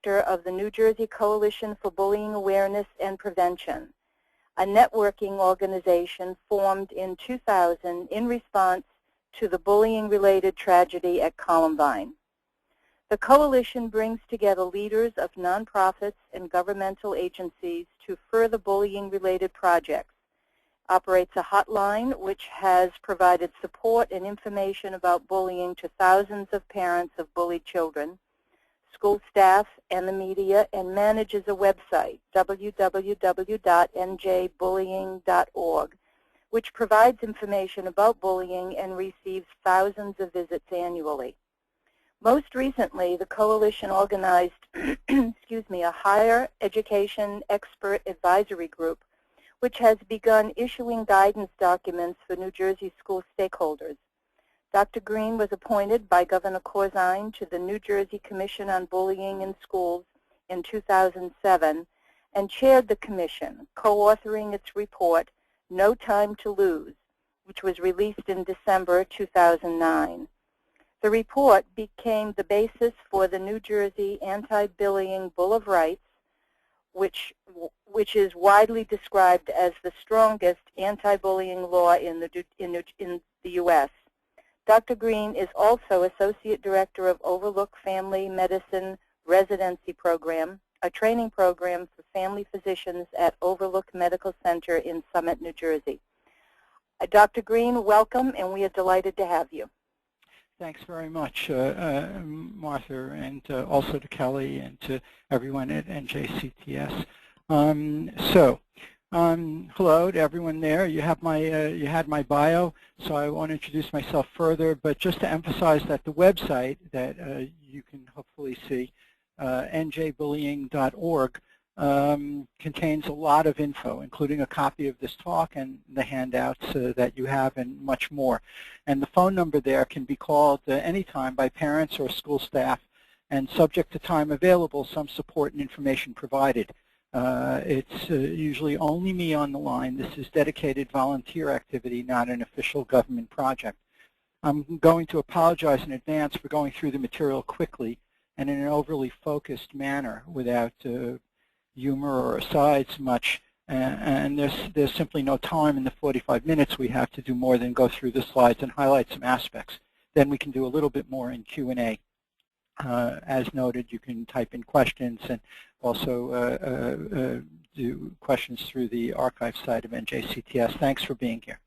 director of the New Jersey Coalition for Bullying Awareness and Prevention, a networking organization formed in 2000 in response to the bullying-related tragedy at Columbine. The coalition brings together leaders of nonprofits and governmental agencies to further bullying-related projects, operates a hotline which has provided support and information about bullying to thousands of parents of bullied children, school staff, and the media, and manages a website, www.njbullying.org, which provides information about bullying and receives thousands of visits annually. Most recently, the coalition organized a higher education expert advisory group, which has begun issuing guidance documents for New Jersey school stakeholders. Dr. Green was appointed by Governor Corzine to the New Jersey Commission on Bullying in Schools in 2007 and chaired the commission, co-authoring its report, No Time to Lose, which was released in December 2009. The report became the basis for the New Jersey Anti-Bullying Bill of Rights, which is widely described as the strongest anti-bullying law in the U.S. Dr. Green is also Associate Director of Overlook Family Medicine Residency Program, a training program for family physicians at Overlook Medical Center in Summit, New Jersey. Dr. Green, welcome, and we are delighted to have you. Thanks very much, Martha, and also to Kelly and to everyone at NJCTS. Hello to everyone there. You have you had my bio, so I won't introduce myself further, but just to emphasize that the website that you can hopefully see, njbullying.org, contains a lot of info, including a copy of this talk and the handouts that you have and much more. And the phone number there can be called anytime by parents or school staff, and subject to time available, some support and information provided. It's usually only me on the line. This is dedicated volunteer activity, not an official government project. I'm going to apologize in advance for going through the material quickly and in an overly focused manner without humor or asides much, and there's simply no time in the 45 minutes we have to do more than go through the slides and highlight some aspects. Then we can do a little bit more in Q&A. As noted, you can type in questions and also do questions through the archive site of NJCTS. Thanks for being here.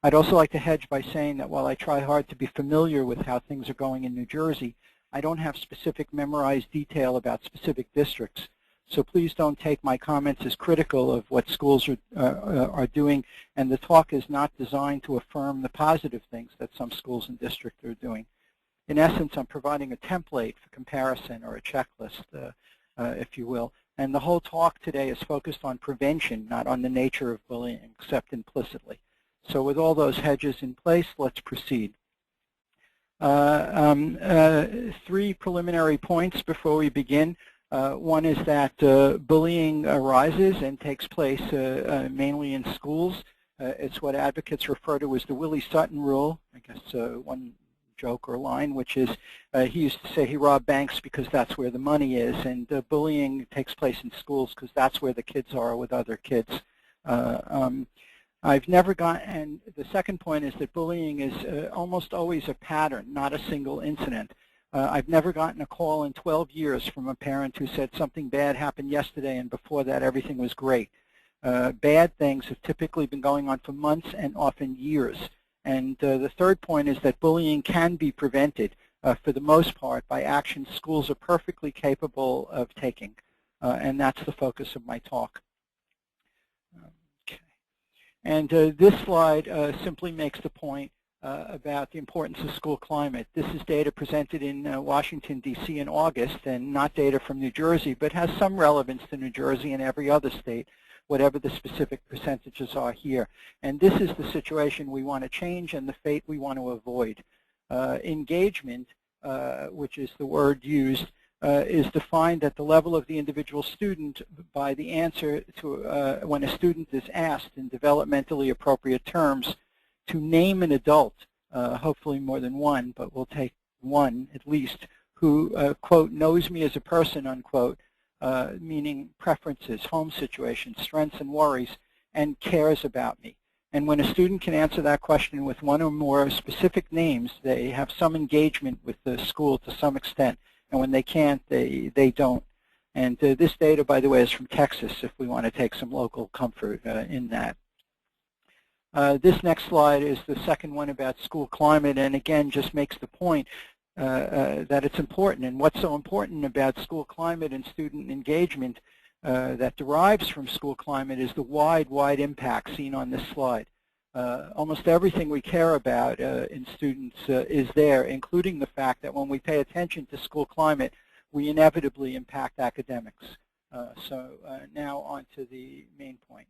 I'd also like to hedge by saying that while I try hard to be familiar with how things are going in New Jersey, I don't have specific memorized detail about specific districts. So please don't take my comments as critical of what schools are doing, and the talk is not designed to affirm the positive things that some schools and districts are doing. In essence, I'm providing a template for comparison, or a checklist, if you will. And the whole talk today is focused on prevention, not on the nature of bullying, except implicitly. So with all those hedges in place, let's proceed. 3 preliminary points before we begin. One is that bullying arises and takes place mainly in schools. It's what advocates refer to as the Willie Sutton rule. I guess one joke or line, which is he used to say he robbed banks because that's where the money is, and bullying takes place in schools because that's where the kids are with other kids. I've never gotten, and the second point is that bullying is almost always a pattern, not a single incident. I've never gotten a call in 12 years from a parent who said something bad happened yesterday and before that everything was great. Bad things have typically been going on for months and often years. And the third point is that bullying can be prevented for the most part by actions schools are perfectly capable of taking. And that's the focus of my talk. Okay. And this slide simply makes the point about the importance of school climate. This is data presented in Washington, D.C. in August, and not data from New Jersey, but has some relevance to New Jersey and every other state, whatever the specific percentages are here. And this is the situation we want to change and the fate we want to avoid. Engagement, which is the word used, is defined at the level of the individual student by the answer to when a student is asked in developmentally appropriate terms to name an adult, hopefully more than one, but we'll take one at least, who, quote, knows me as a person, unquote, meaning preferences, home situations, strengths and worries, and cares about me. And when a student can answer that question with one or more specific names, they have some engagement with the school to some extent. And when they can't, they don't. And this data, by the way, is from Texas, if we want to take some local comfort in that. This next slide is the second one about school climate, and again just makes the point that it's important. And what's so important about school climate and student engagement that derives from school climate is the wide impact seen on this slide. Almost everything we care about in students is there, including the fact that when we pay attention to school climate, we inevitably impact academics. Now on to the main point.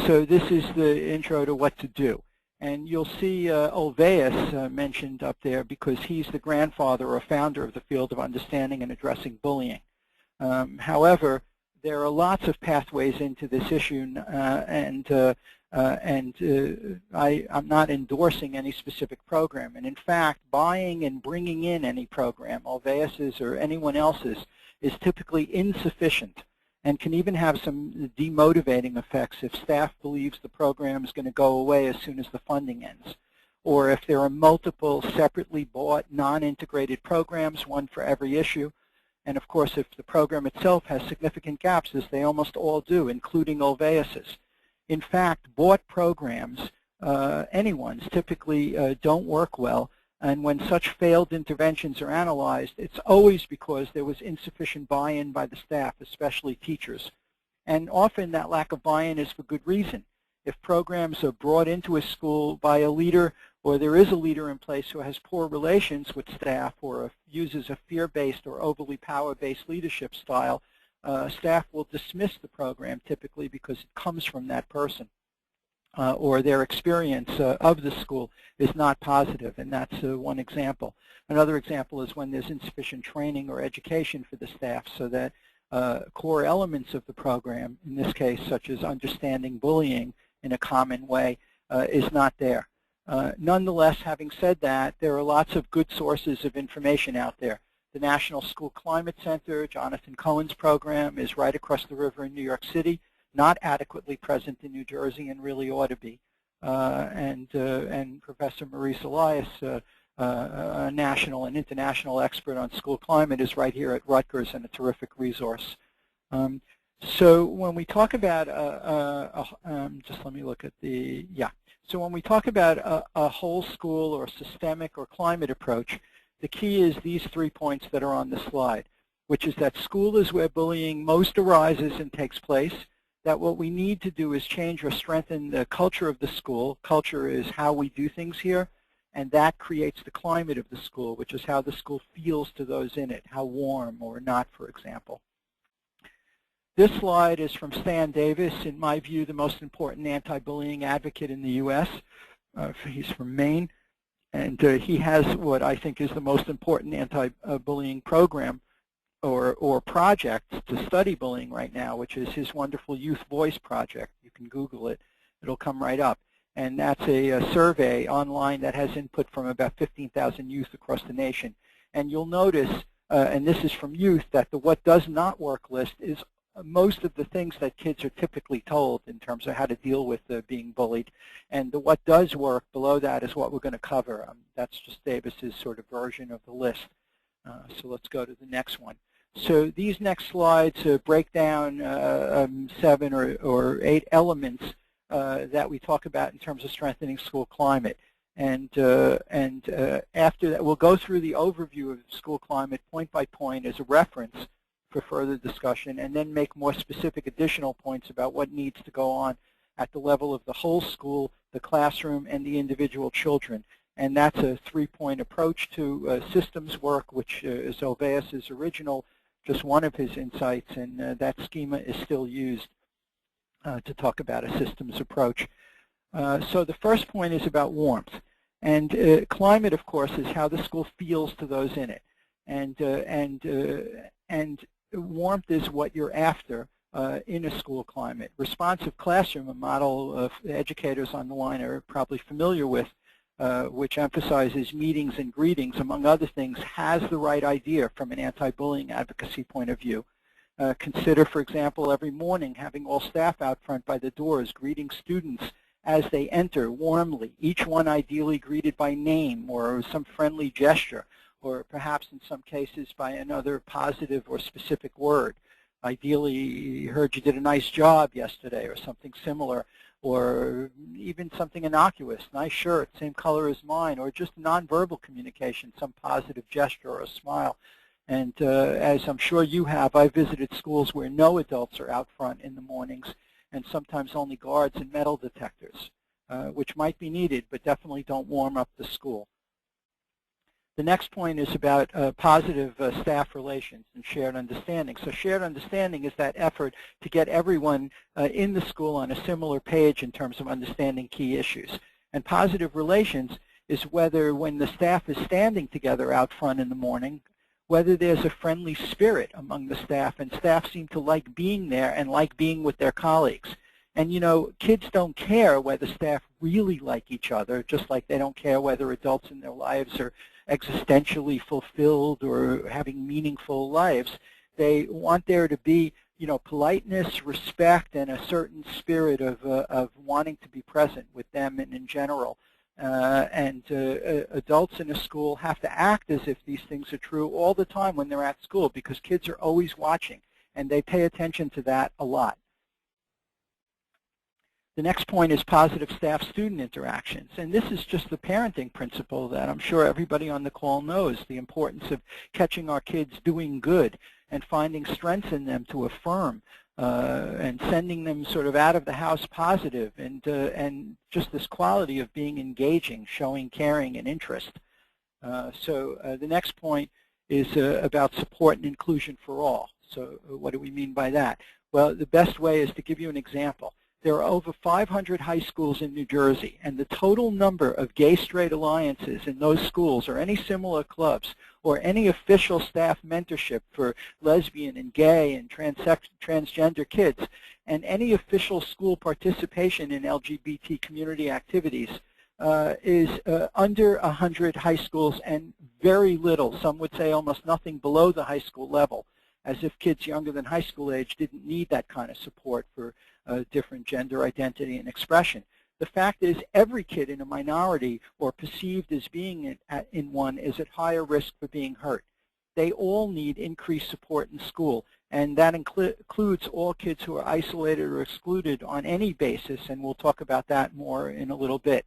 So this is the intro to what to do. And you'll see Ulvaeus mentioned up there because he's the grandfather or founder of the field of understanding and addressing bullying. However, there are lots of pathways into this issue, I'm not endorsing any specific program. And in fact, buying and bringing in any program, Ulvaeus's or anyone else's, is typically insufficient and can even have some demotivating effects if staff believes the program is going to go away as soon as the funding ends, or if there are multiple separately bought non-integrated programs, one for every issue. And of course, if the program itself has significant gaps, as they almost all do, including Ulvaeus's. In fact, bought programs, anyone's, typically don't work well. And when such failed interventions are analyzed, it's always because there was insufficient buy-in by the staff, especially teachers. And often that lack of buy-in is for good reason. If programs are brought into a school by a leader, or there is a leader in place who has poor relations with staff or uses a fear-based or overly power-based leadership style, staff will dismiss the program typically because it comes from that person. Or their experience of the school is not positive, and that's one example. Another example is when there's insufficient training or education for the staff so that core elements of the program, in this case such as understanding bullying in a common way, is not there. Nonetheless, having said that, there are lots of good sources of information out there. The National School Climate Center, Jonathan Cohen's program, is right across the river in New York City, not adequately present in New Jersey and really ought to be. And Professor Maurice Elias, a national and international expert on school climate, is right here at Rutgers and a terrific resource. So when we talk about, just let me look at the, So when we talk about a whole school or systemic or climate approach, the key is these 3 points that are on the slide, which is that school is where bullying most arises and takes place, that what we need to do is change or strengthen the culture of the school. Culture is how we do things here, and that creates the climate of the school, which is how the school feels to those in it, how warm or not, for example. This slide is from Stan Davis, in my view, the most important anti-bullying advocate in the U.S. He's from Maine, and he has what I think is the most important anti-bullying program or project to study bullying right now, which is his wonderful Youth Voice project. You can Google it. It'll come right up. And that's a survey online that has input from about 15,000 youth across the nation. And you'll notice, and this is from youth, that the what does not work list is most of the things that kids are typically told in terms of how to deal with being bullied. And the what does work below that is what we're going to cover. That's just Davis's sort of version of the list. So let's go to the next one. So these next slides break down 7 or 8 elements that we talk about in terms of strengthening school climate. And after that, we'll go through the overview of school climate point by point as a reference for further discussion, and then make more specific additional points about what needs to go on at the level of the whole school, the classroom, and the individual children. And that's a 3-point approach to systems work, which is Ulvaeus's original, just one of his insights, and that schema is still used to talk about a systems approach. So the first point is about warmth. And climate, of course, is how the school feels to those in it. And warmth is what you're after in a school climate. Responsive classroom, a model of educators on the line are probably familiar with, which emphasizes meetings and greetings, among other things, has the right idea from an anti-bullying advocacy point of view. Consider, for example, every morning having all staff out front by the doors greeting students as they enter warmly, each one ideally greeted by name or some friendly gesture, or perhaps in some cases by another positive or specific word. Ideally, heard you did a nice job yesterday, or something similar, or even something innocuous, nice shirt, same color as mine, or just nonverbal communication, some positive gesture or a smile. And as I'm sure you have, I visited schools where no adults are out front in the mornings, and sometimes only guards and metal detectors, which might be needed, but definitely don't warm up the school. The next point is about positive staff relations and shared understanding. So shared understanding is that effort to get everyone in the school on a similar page in terms of understanding key issues. And positive relations is whether when the staff is standing together out front in the morning, whether there's a friendly spirit among the staff, and staff seem to like being there and like being with their colleagues. And you know, kids don't care whether staff really like each other, just like they don't care whether adults in their lives are existentially fulfilled or having meaningful lives. They want there to be, you know, politeness, respect, and a certain spirit of wanting to be present with them and in general. Adults in a school have to act as if these things are true all the time when they're at school, because kids are always watching, and they pay attention to that a lot. The next point is positive staff-student interactions, and this is just the parenting principle that I'm sure everybody on the call knows, the importance of catching our kids doing good and finding strengths in them to affirm, and sending them sort of out of the house positive, and just this quality of being engaging, showing caring and interest. The next point is about support and inclusion for all. So what do we mean by that? Well, the best way is to give you an example. There are over 500 high schools in New Jersey, and the total number of gay-straight alliances in those schools, or any similar clubs, or any official staff mentorship for lesbian and gay and transgender kids, and any official school participation in LGBT community activities is under 100 high schools, and very little, some would say almost nothing, below the high school level, as if kids younger than high school age didn't need that kind of support for different gender identity and expression. The fact is, every kid in a minority or perceived as being in one is at higher risk for being hurt. They all need increased support in school, and that includes all kids who are isolated or excluded on any basis, and we'll talk about that more in a little bit.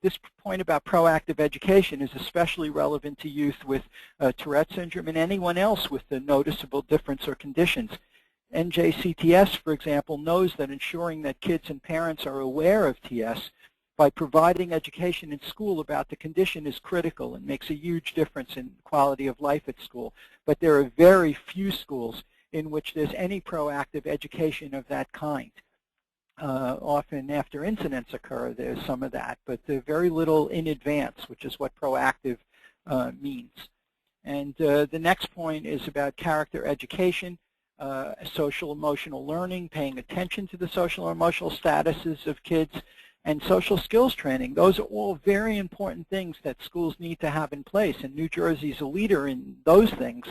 This point about proactive education is especially relevant to youth with Tourette syndrome and anyone else with a noticeable difference or conditions. NJCTS, for example, knows that ensuring that kids and parents are aware of TS by providing education in school about the condition is critical and makes a huge difference in quality of life at school. But there are very few schools in which there's any proactive education of that kind. Often after incidents occur, there's some of that, but there's very little in advance, which is what proactive means. And the next point is about character education, social emotional learning, paying attention to the social and emotional statuses of kids, and social skills training. Those are all very important things that schools need to have in place, and New Jersey's a leader in those things.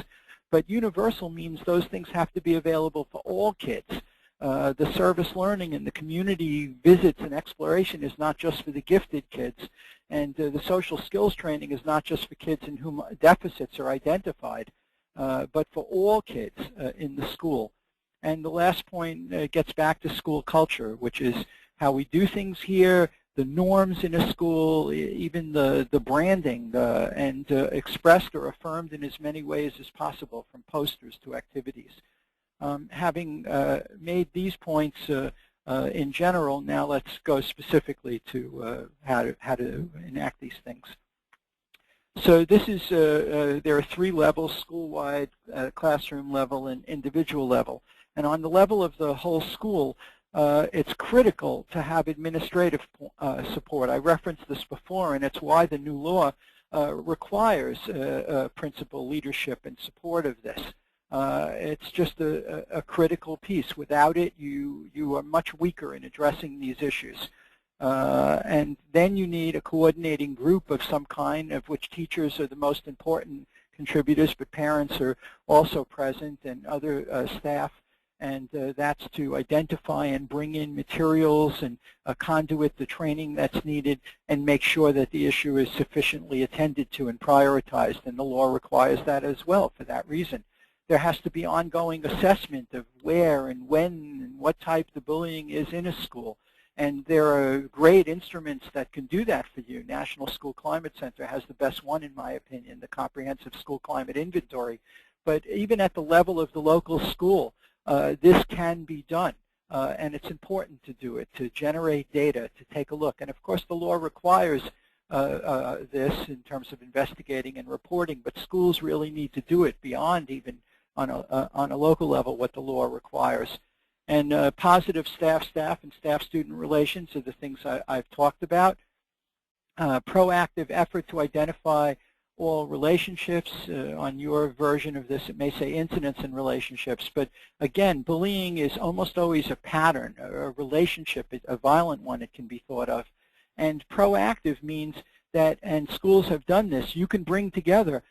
But universal means those things have to be available for all kids. The service learning and the community visits and exploration is not just for the gifted kids, and the social skills training is not just for kids in whom deficits are identified, but for all kids in the school. And the last point gets back to school culture, which is how we do things here, the norms in a school, even the branding, and expressed or affirmed in as many ways as possible, from posters to activities. Having made these points in general, now let's go specifically to how to enact these things. So this is, there are three levels: school-wide, classroom level, and individual level. And on the level of the whole school, it's critical to have administrative support. I referenced this before, and it's why the new law requires principal leadership and support of this. It's just a critical piece. Without it, you are much weaker in addressing these issues. And then you need a coordinating group of some kind, of which teachers are the most important contributors, but parents are also present and other staff. And that's to identify and bring in materials and conduit the training that's needed and make sure that the issue is sufficiently attended to and prioritized. And the law requires that as well for that reason. There has to be ongoing assessment of where and when and what type the bullying is in a school. And there are great instruments that can do that for you. National School Climate Center has the best one, in my opinion, the Comprehensive School Climate Inventory. But even at the level of the local school, this can be done. And it's important to do it, to generate data, to take a look. And of course, the law requires this in terms of investigating and reporting, but schools really need to do it beyond even on a local level what the law requires. And positive staff and staff-student relations are the things I've talked about. Proactive effort to identify all relationships. On your version of this, it may say incidents in relationships, but again, bullying is almost always a pattern, a relationship, a violent one it can be thought of. And proactive means that, and schools have done this, you can bring together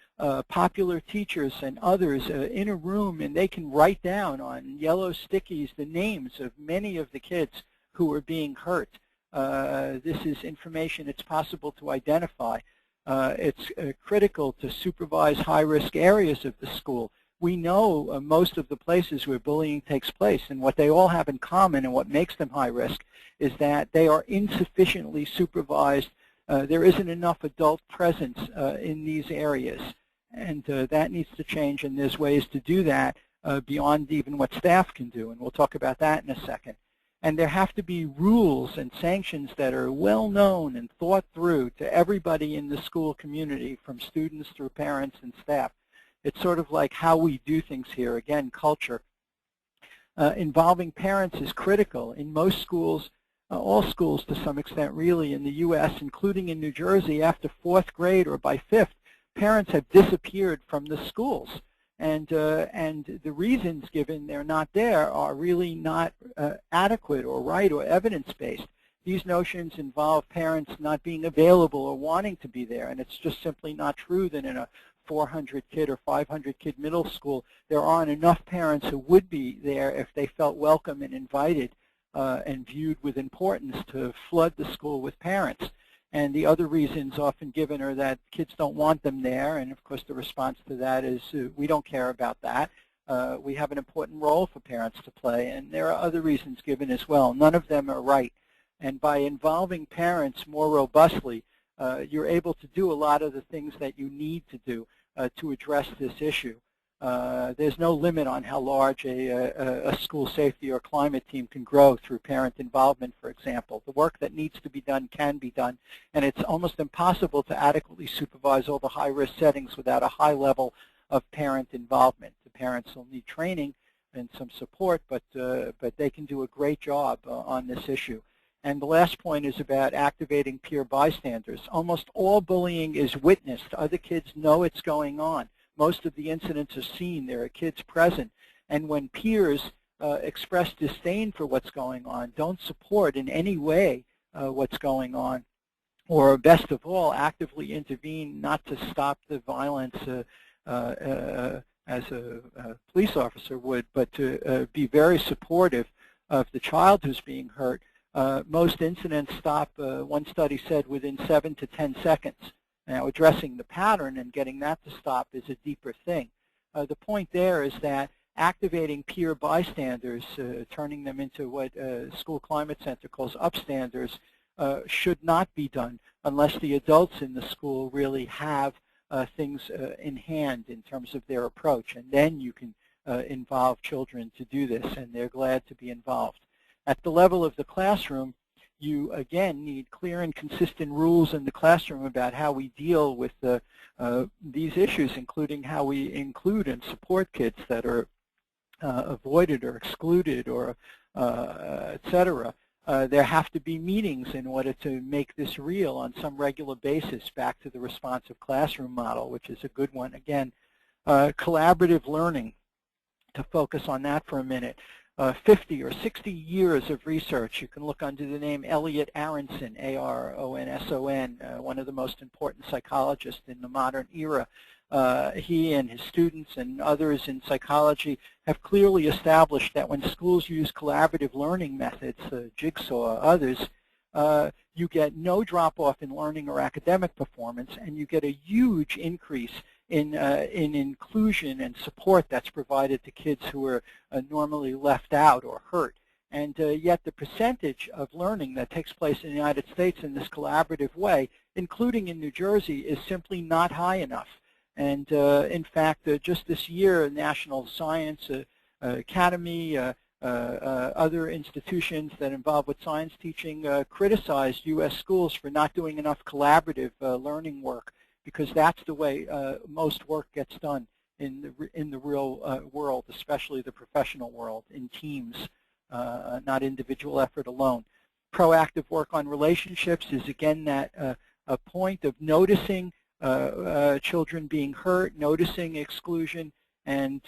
popular teachers and others in a room, and they can write down on yellow stickies the names of many of the kids who are being hurt. This is information it's possible to identify. It's critical to supervise high-risk areas of the school. We know most of the places where bullying takes place, and what they all have in common and what makes them high risk is that they are insufficiently supervised. There isn't enough adult presence in these areas, and that needs to change, and there's ways to do that beyond even what staff can do, and we'll talk about that in a second. And there have to be rules and sanctions that are well known and thought through to everybody in the school community, from students through parents and staff. It's sort of like how we do things here. Again, culture. Involving parents is critical. In most schools, all schools to some extent really in the U.S., including in New Jersey, after 4th grade or by 5th, parents have disappeared from the schools. And the reasons given they're not there are really not adequate or right or evidence-based. These notions involve parents not being available or wanting to be there, and it's just simply not true that in a 400-kid or 500-kid middle school there aren't enough parents who would be there if they felt welcome and invited and viewed with importance to flood the school with parents. And the other reasons often given are that kids don't want them there, and of course the response to that is we don't care about that. We have an important role for parents to play, and there are other reasons given as well. None of them are right. And by involving parents more robustly, you're able to do a lot of the things that you need to do to address this issue. There's no limit on how large a school safety or climate team can grow through parent involvement, for example. The work that needs to be done can be done, and it's almost impossible to adequately supervise all the high-risk settings without a high level of parent involvement. The parents will need training and some support, but they can do a great job on this issue. And the last point is about activating peer bystanders. Almost all bullying is witnessed. Other kids know it's going on. Most of the incidents are seen. There are kids present. And when peers express disdain for what's going on, don't support in any way what's going on, or best of all, actively intervene not to stop the violence as a police officer would, but to be very supportive of the child who's being hurt, most incidents stop, one study said, within 7 to 10 seconds. Now, addressing the pattern and getting that to stop is a deeper thing. The point there is that activating peer bystanders, turning them into what School Climate Center calls upstanders, should not be done unless the adults in the school really have things in hand in terms of their approach. And then you can involve children to do this, and they're glad to be involved. At the level of the classroom, you, again, need clear and consistent rules in the classroom about how we deal with these issues, including how we include and support kids that are avoided or excluded or et cetera. There have to be meetings in order to make this real on some regular basis, back to the responsive classroom model, which is a good one. Again, collaborative learning, to focus on that for a minute. 50 or 60 years of research. You can look under the name Elliot Aronson, A-R-O-N-S-O-N, one of the most important psychologists in the modern era. He and his students and others in psychology have clearly established that when schools use collaborative learning methods, Jigsaw, others, you get no drop-off in learning or academic performance, and you get a huge increase in inclusion and support that's provided to kids who are normally left out or hurt. And yet the percentage of learning that takes place in the United States in this collaborative way, including in New Jersey, is simply not high enough. And in fact, just this year, National Science Academy, other institutions that involve with science teaching criticized U.S. schools for not doing enough collaborative learning work, because that's the way most work gets done in the real world, especially the professional world, in teams, not individual effort alone. Proactive work on relationships is again that a point of noticing children being hurt, noticing exclusion, and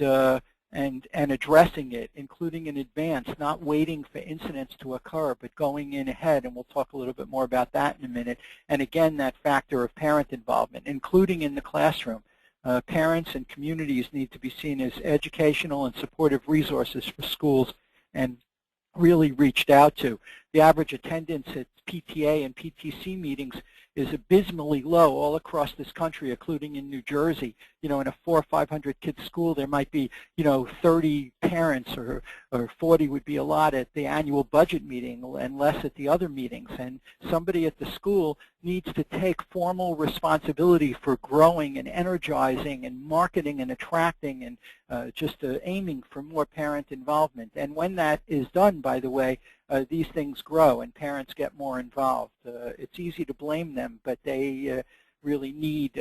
addressing it, including in advance, not waiting for incidents to occur, but going in ahead, and we'll talk a little bit more about that in a minute. And again, that factor of parent involvement, including in the classroom. Parents and communities need to be seen as educational and supportive resources for schools and really reached out to. The average attendance at PTA and PTC meetings is abysmally low all across this country, including in New Jersey. You know, in a 400 or 500 kid school, there might be, 30 parents, or 40 would be a lot at the annual budget meeting and less at the other meetings. And somebody at the school needs to take formal responsibility for growing and energizing and marketing and attracting and just aiming for more parent involvement. And when that is done, by the way, these things grow and parents get more involved. It's easy to blame them, but they really need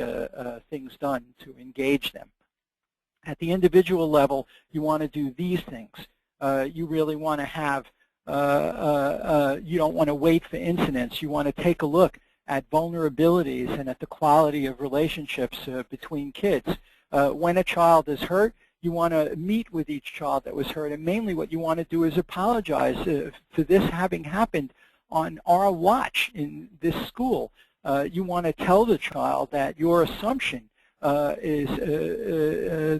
things done to engage them. At the individual level, you want to do these things. You really want to have, you don't want to wait for incidents. You want to take a look at vulnerabilities and at the quality of relationships between kids. When a child is hurt, you want to meet with each child that was hurt, and mainly what you want to do is apologize for this having happened on our watch in this school. You want to tell the child that your assumption is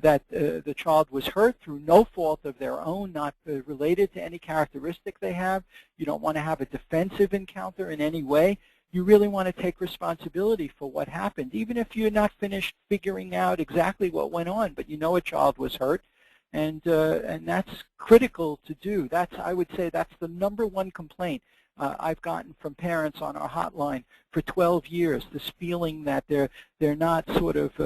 that the child was hurt through no fault of their own, not related to any characteristic they have. You don't want to have a defensive encounter in any way. You really want to take responsibility for what happened, even if you're not finished figuring out exactly what went on, but you know a child was hurt, and that's critical to do. I would say that's the #1 complaint I've gotten from parents on our hotline for 12 years, this feeling that they're not sort of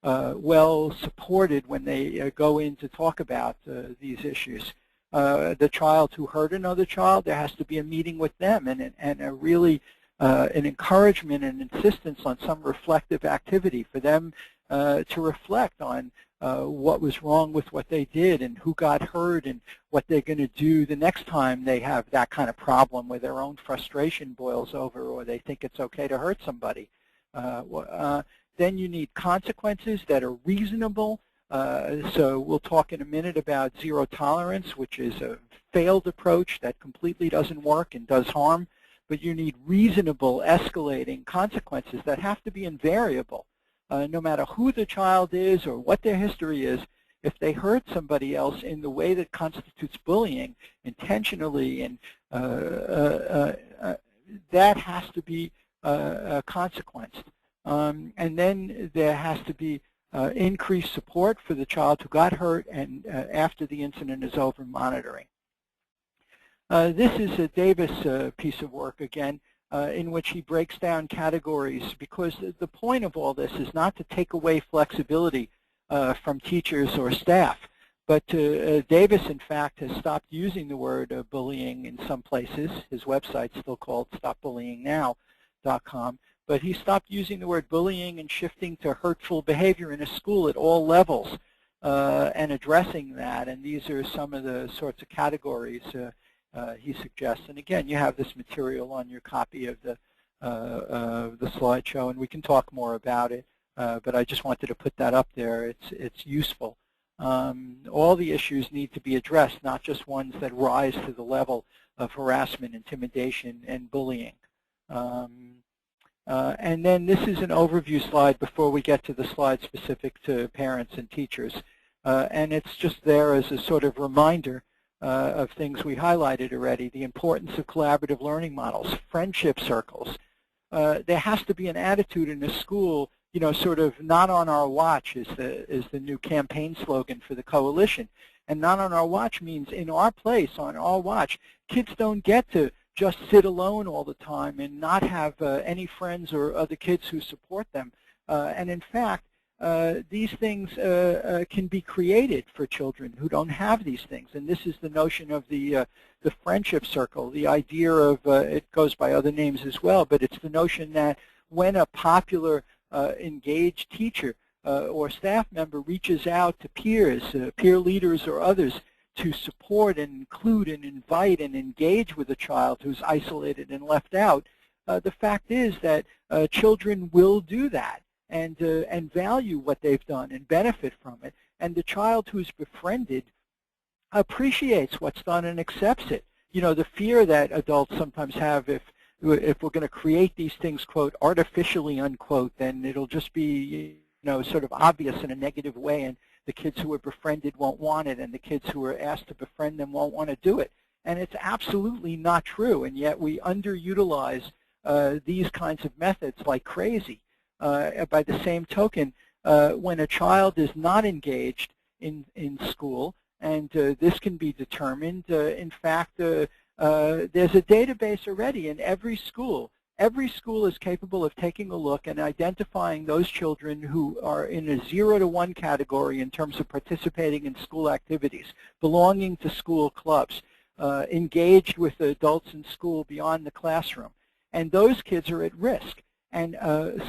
well supported when they go in to talk about these issues. The child who hurt another child, there has to be a meeting with them and a really an encouragement and insistence on some reflective activity for them to reflect on what was wrong with what they did and who got hurt and what they're going to do the next time they have that kind of problem where their own frustration boils over or they think it's okay to hurt somebody. Then you need consequences that are reasonable. So we'll talk in a minute about zero tolerance, which is a failed approach that completely doesn't work and does harm. But you need reasonable escalating consequences that have to be invariable. No matter who the child is or what their history is, if they hurt somebody else in the way that constitutes bullying intentionally, and that has to be consequenced. And then there has to be increased support for the child who got hurt, and after the incident is over, monitoring. This is a Davis piece of work again, in which he breaks down categories, because the point of all this is not to take away flexibility from teachers or staff, but Davis, in fact, has stopped using the word bullying in some places. His website's still called stopbullyingnow.com, but he stopped using the word bullying and shifting to hurtful behavior in a school at all levels and addressing that. And these are some of the sorts of categories he suggests. And again, you have this material on your copy of the slideshow, and we can talk more about it. But I just wanted to put that up there. It's useful. All the issues need to be addressed, not just ones that rise to the level of harassment, intimidation, and bullying. And then this is an overview slide before we get to the slide specific to parents and teachers. And it's just there as a sort of reminder of things we highlighted already, the importance of collaborative learning models, friendship circles. There has to be an attitude in a school, you know, sort of not on our watch is the new campaign slogan for the coalition. And not on our watch means in our place, on our watch. Kids don't get to just sit alone all the time and not have any friends or other kids who support them. And in fact, these things can be created for children who don't have these things. And this is the notion of the friendship circle, the idea of, it goes by other names as well, but it's the notion that when a popular engaged teacher or staff member reaches out to peers, peer leaders or others to support and include and invite and engage with a child who's isolated and left out, the fact is that children will do that and value what they've done and benefit from it. And the child who's befriended appreciates what's done and accepts it. You know, the fear that adults sometimes have if we're going to create these things, quote, artificially, unquote, then it'll just be, you know, sort of obvious in a negative way, and the kids who are befriended won't want it, and the kids who are asked to befriend them won't want to do it. And it's absolutely not true, and yet we underutilize these kinds of methods like crazy. By the same token, when a child is not engaged in school, and this can be determined, in fact, there's a database already in every school. Every school is capable of taking a look and identifying those children who are in a 0 to 1 category in terms of participating in school activities, belonging to school clubs, engaged with adults in school beyond the classroom. And those kids are at risk. And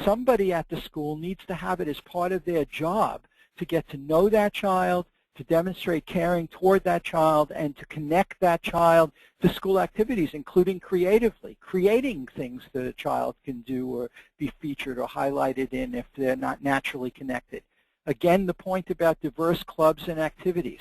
somebody at the school needs to have it as part of their job to get to know that child, to demonstrate caring toward that child, and to connect that child to school activities, including creatively, creating things that a child can do or be featured or highlighted in if they're not naturally connected. Again, the point about diverse clubs and activities.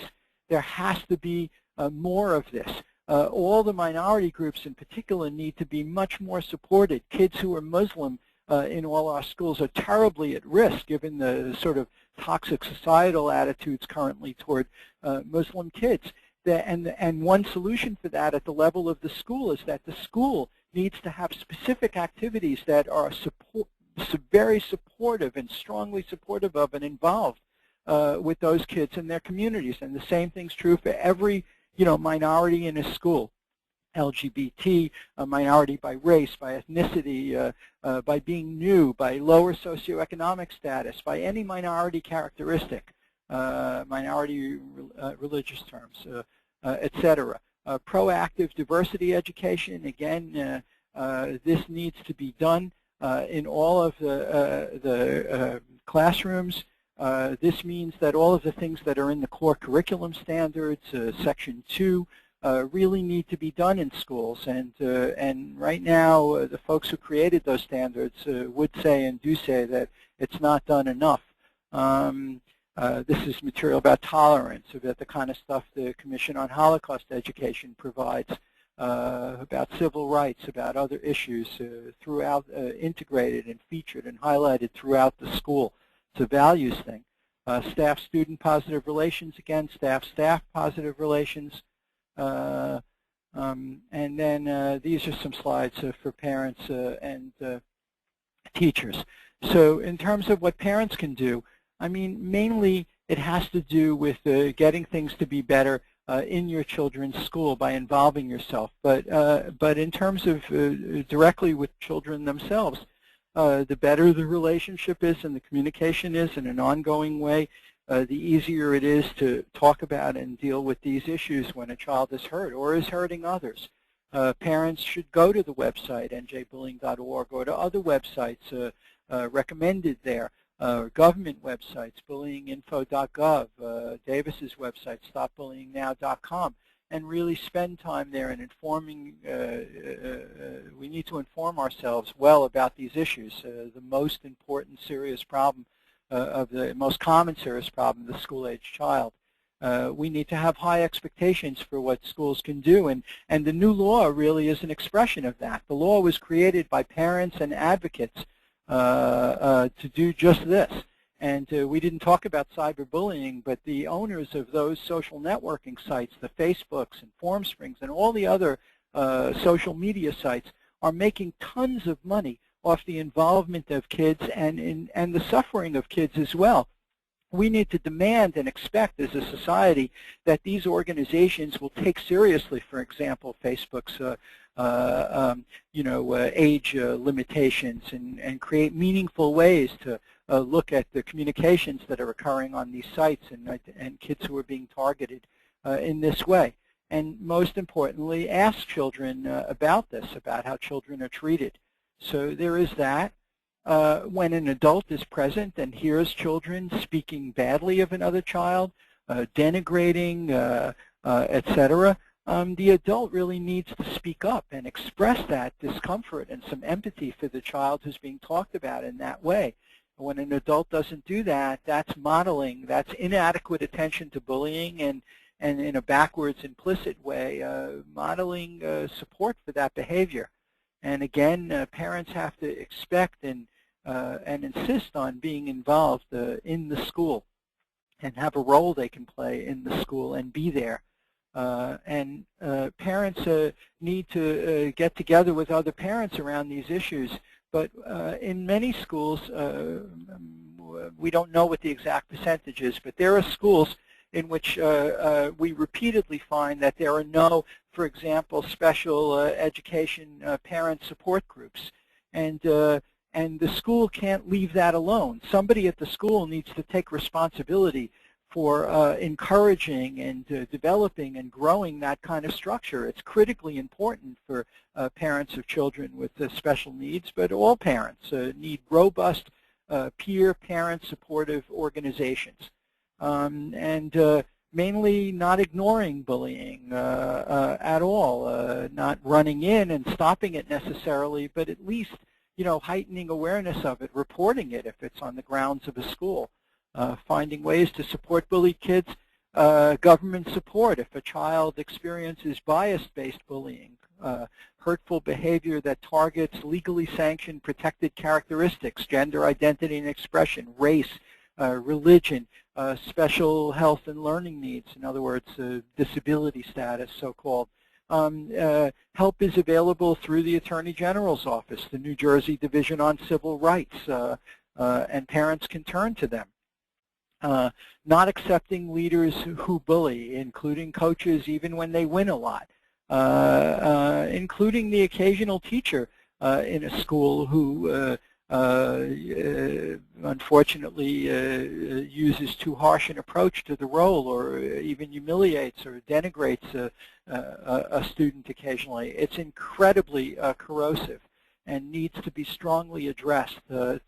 There has to be more of this. All the minority groups in particular need to be much more supported. Kids who are Muslim in all our schools are terribly at risk given the sort of toxic societal attitudes currently toward Muslim kids. And one solution for that at the level of the school is that the school needs to have specific activities that are very supportive and strongly supportive of and involved with those kids in their communities. And the same thing's true for every, you know, minority in a school. LGBT, a minority by race, by ethnicity, by being new, by lower socioeconomic status, by any minority characteristic, minority religious terms, etc. Proactive diversity education, again, this needs to be done in all of the classrooms. This means that all of the things that are in the core curriculum standards, Section 2, really need to be done in schools, and right now the folks who created those standards would say and do say that it's not done enough. This is material about tolerance, about the kind of stuff the Commission on Holocaust Education provides, about civil rights, about other issues throughout, integrated and featured and highlighted throughout the school. It's a values thing. Staff-student positive relations, again, staff-staff positive relations. And then these are some slides for parents and teachers. So in terms of what parents can do, I mean, mainly it has to do with getting things to be better in your children's school by involving yourself. But in terms of directly with children themselves, the better the relationship is and the communication is in an ongoing way, the easier it is to talk about and deal with these issues when a child is hurt or is hurting others. Parents should go to the website, njbullying.org, or to other websites recommended there, government websites, bullyinginfo.gov, Davis's website, stopbullyingnow.com, and really spend time there in informing. We need to inform ourselves well about these issues. The most important serious problem of the most common serious problem, the school-age child, We need to have high expectations for what schools can do, and the new law really is an expression of that. The law was created by parents and advocates to do just this. And we didn't talk about cyberbullying, but the owners of those social networking sites, the Facebooks and FormSprings and all the other social media sites, are making tons of money off the involvement of kids and the suffering of kids as well. We need to demand and expect as a society that these organizations will take seriously, for example, Facebook's age limitations and create meaningful ways to look at the communications that are occurring on these sites and kids who are being targeted in this way. And most importantly, ask children about this, about how children are treated. So there is that. When an adult is present and hears children speaking badly of another child, denigrating, etc., the adult really needs to speak up and express that discomfort and some empathy for the child who's being talked about in that way. When an adult doesn't do that, that's modeling, that's inadequate attention to bullying and in a backwards, implicit way, modeling support for that behavior. And again, parents have to expect and insist on being involved in the school and have a role they can play in the school and be there. And parents need to get together with other parents around these issues. But in many schools, we don't know what the exact percentage is, but there are schools in which we repeatedly find that there are no, for example, special education parent support groups. And the school can't leave that alone. Somebody at the school needs to take responsibility for encouraging and developing and growing that kind of structure. It's critically important for parents of children with special needs, but all parents need robust peer parent supportive organizations. And mainly not ignoring bullying at all, not running in and stopping it necessarily, but at least heightening awareness of it, reporting it if it's on the grounds of a school, finding ways to support bullied kids, government support if a child experiences bias-based bullying, hurtful behavior that targets legally sanctioned protected characteristics, gender identity and expression, race, religion, special health and learning needs, in other words, disability status, so-called. Help is available through the Attorney General's office, the New Jersey Division on Civil Rights, and parents can turn to them. Not accepting leaders who bully, including coaches even when they win a lot, including the occasional teacher in a school who unfortunately uses too harsh an approach to the role or even humiliates or denigrates a student occasionally. It's incredibly corrosive and needs to be strongly addressed for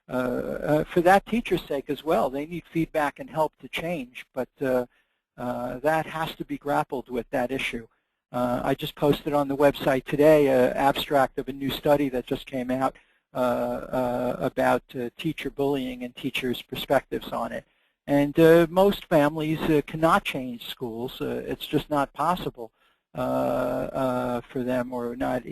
that teacher's sake as well. They need feedback and help to change, but that has to be grappled with, that issue. I just posted on the website today an abstract of a new study that just came out about teacher bullying and teachers' perspectives on it. And most families cannot change schools. It's just not possible for them, or not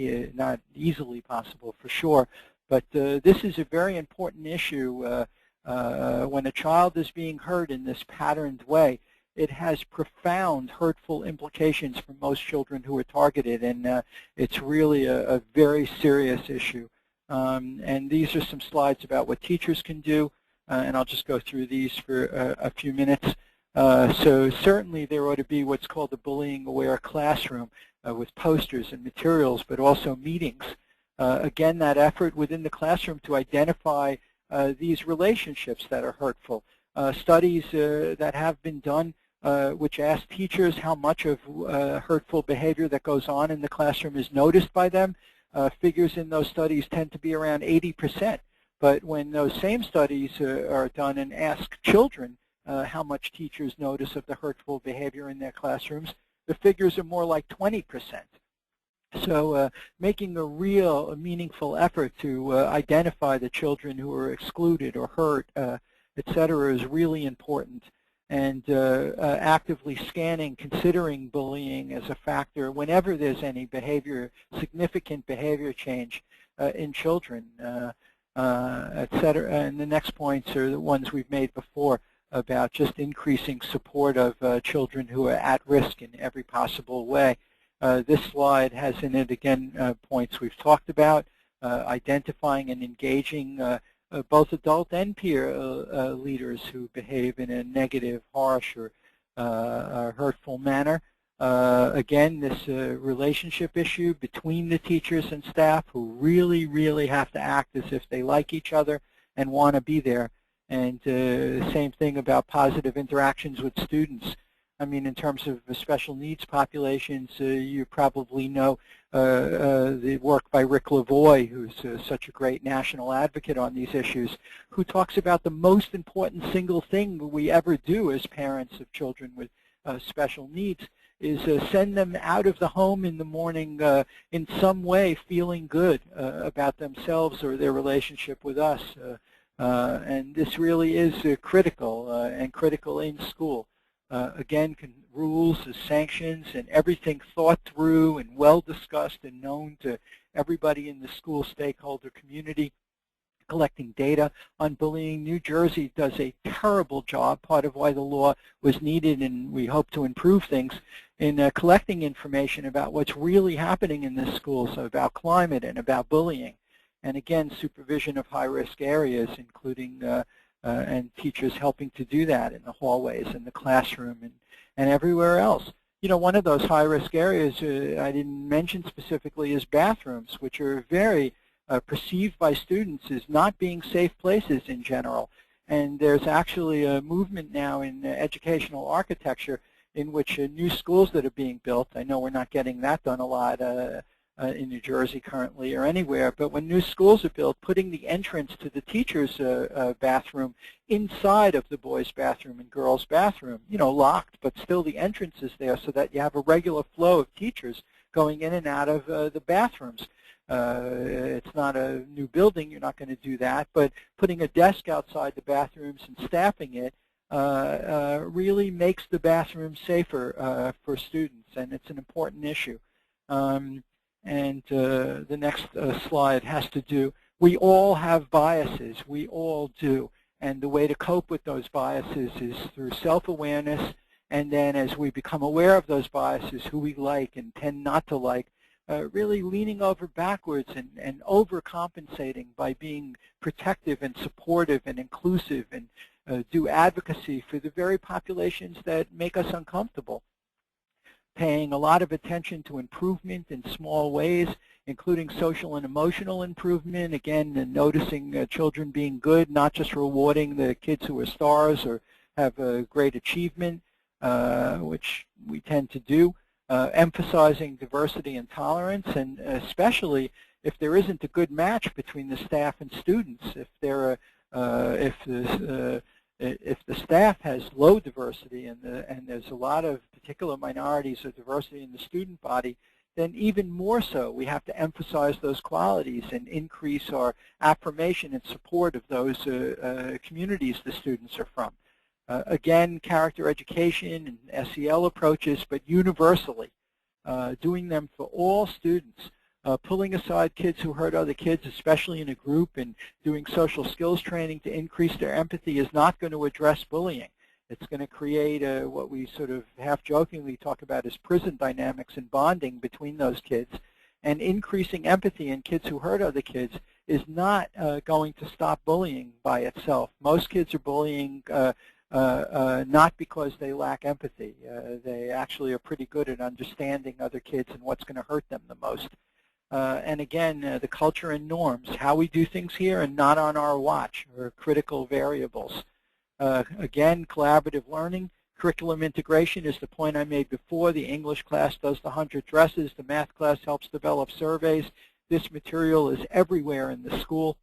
easily possible for sure. But this is a very important issue. When a child is being hurt in this patterned way, it has profound hurtful implications for most children who are targeted, and it's really a very serious issue. And these are some slides about what teachers can do, and I'll just go through these for a few minutes. So certainly there ought to be what's called a bullying-aware classroom with posters and materials, but also meetings. Again, that effort within the classroom to identify these relationships that are hurtful. Studies that have been done which ask teachers how much of hurtful behavior that goes on in the classroom is noticed by them. Figures in those studies tend to be around 80%. But when those same studies are done and ask children how much teachers notice of the hurtful behavior in their classrooms, the figures are more like 20%. So making a real meaningful effort to identify the children who are excluded or hurt, et cetera, is really important. and actively scanning, considering bullying as a factor whenever there's any significant behavior change in children, et cetera. And the next points are the ones we've made before about just increasing support of children who are at risk in every possible way. This slide has in it, again, points we've talked about, identifying and engaging both adult and peer leaders who behave in a negative, harsh, or hurtful manner. Again, this relationship issue between the teachers and staff, who really, really have to act as if they like each other and want to be there. And same thing about positive interactions with students. I mean, in terms of special needs populations, you probably know the work by Rick Lavoie, who's such a great national advocate on these issues, who talks about the most important single thing we ever do as parents of children with special needs is send them out of the home in the morning in some way feeling good about themselves or their relationship with us. And this really is critical, and critical in school. Again, rules, sanctions, and everything thought through and well discussed and known to everybody in the school stakeholder community, collecting data on bullying. New Jersey does a terrible job, part of why the law was needed, and we hope to improve things, in collecting information about what's really happening in the schools, about climate and about bullying. And again, supervision of high-risk areas, including and teachers helping to do that in the hallways, in the classroom, and everywhere else. You know, one of those high-risk areas I didn't mention specifically is bathrooms, which are very perceived by students as not being safe places in general. And there's actually a movement now in educational architecture in which new schools that are being built, I know we're not getting that done a lot in New Jersey currently or anywhere, but when new schools are built, putting the entrance to the teacher's bathroom inside of the boys' bathroom and girls' bathroom, you know, locked, but still the entrance is there so that you have a regular flow of teachers going in and out of the bathrooms. It's not a new building, you're not going to do that, but putting a desk outside the bathrooms and staffing it really makes the bathroom safer for students, and it's an important issue. And the next slide has to do, we all have biases, we all do, and the way to cope with those biases is through self-awareness, and then as we become aware of those biases, who we like and tend not to like, really leaning over backwards and overcompensating by being protective and supportive and inclusive and do advocacy for the very populations that make us uncomfortable. Paying a lot of attention to improvement in small ways, including social and emotional improvement, again, and noticing children being good, not just rewarding the kids who are stars or have a great achievement, which we tend to do, emphasizing diversity and tolerance, and especially if there isn't a good match between the staff and students, if the staff has low diversity and there's a lot of particular minorities or diversity in the student body, then even more so we have to emphasize those qualities and increase our affirmation and support of those communities the students are from. Again, character education and SEL approaches, but universally, doing them for all students. Pulling aside kids who hurt other kids, especially in a group, and doing social skills training to increase their empathy is not going to address bullying. It's going to create what we sort of half-jokingly talk about as prison dynamics and bonding between those kids. And increasing empathy in kids who hurt other kids is not going to stop bullying by itself. Most kids are bullying not because they lack empathy. They actually are pretty good at understanding other kids and what's going to hurt them the most. And again, the culture and norms, how we do things here and not on our watch, are critical variables. Again, collaborative learning, curriculum integration is the point I made before. The English class does the 100 dresses. The math class helps develop surveys. This material is everywhere in the school.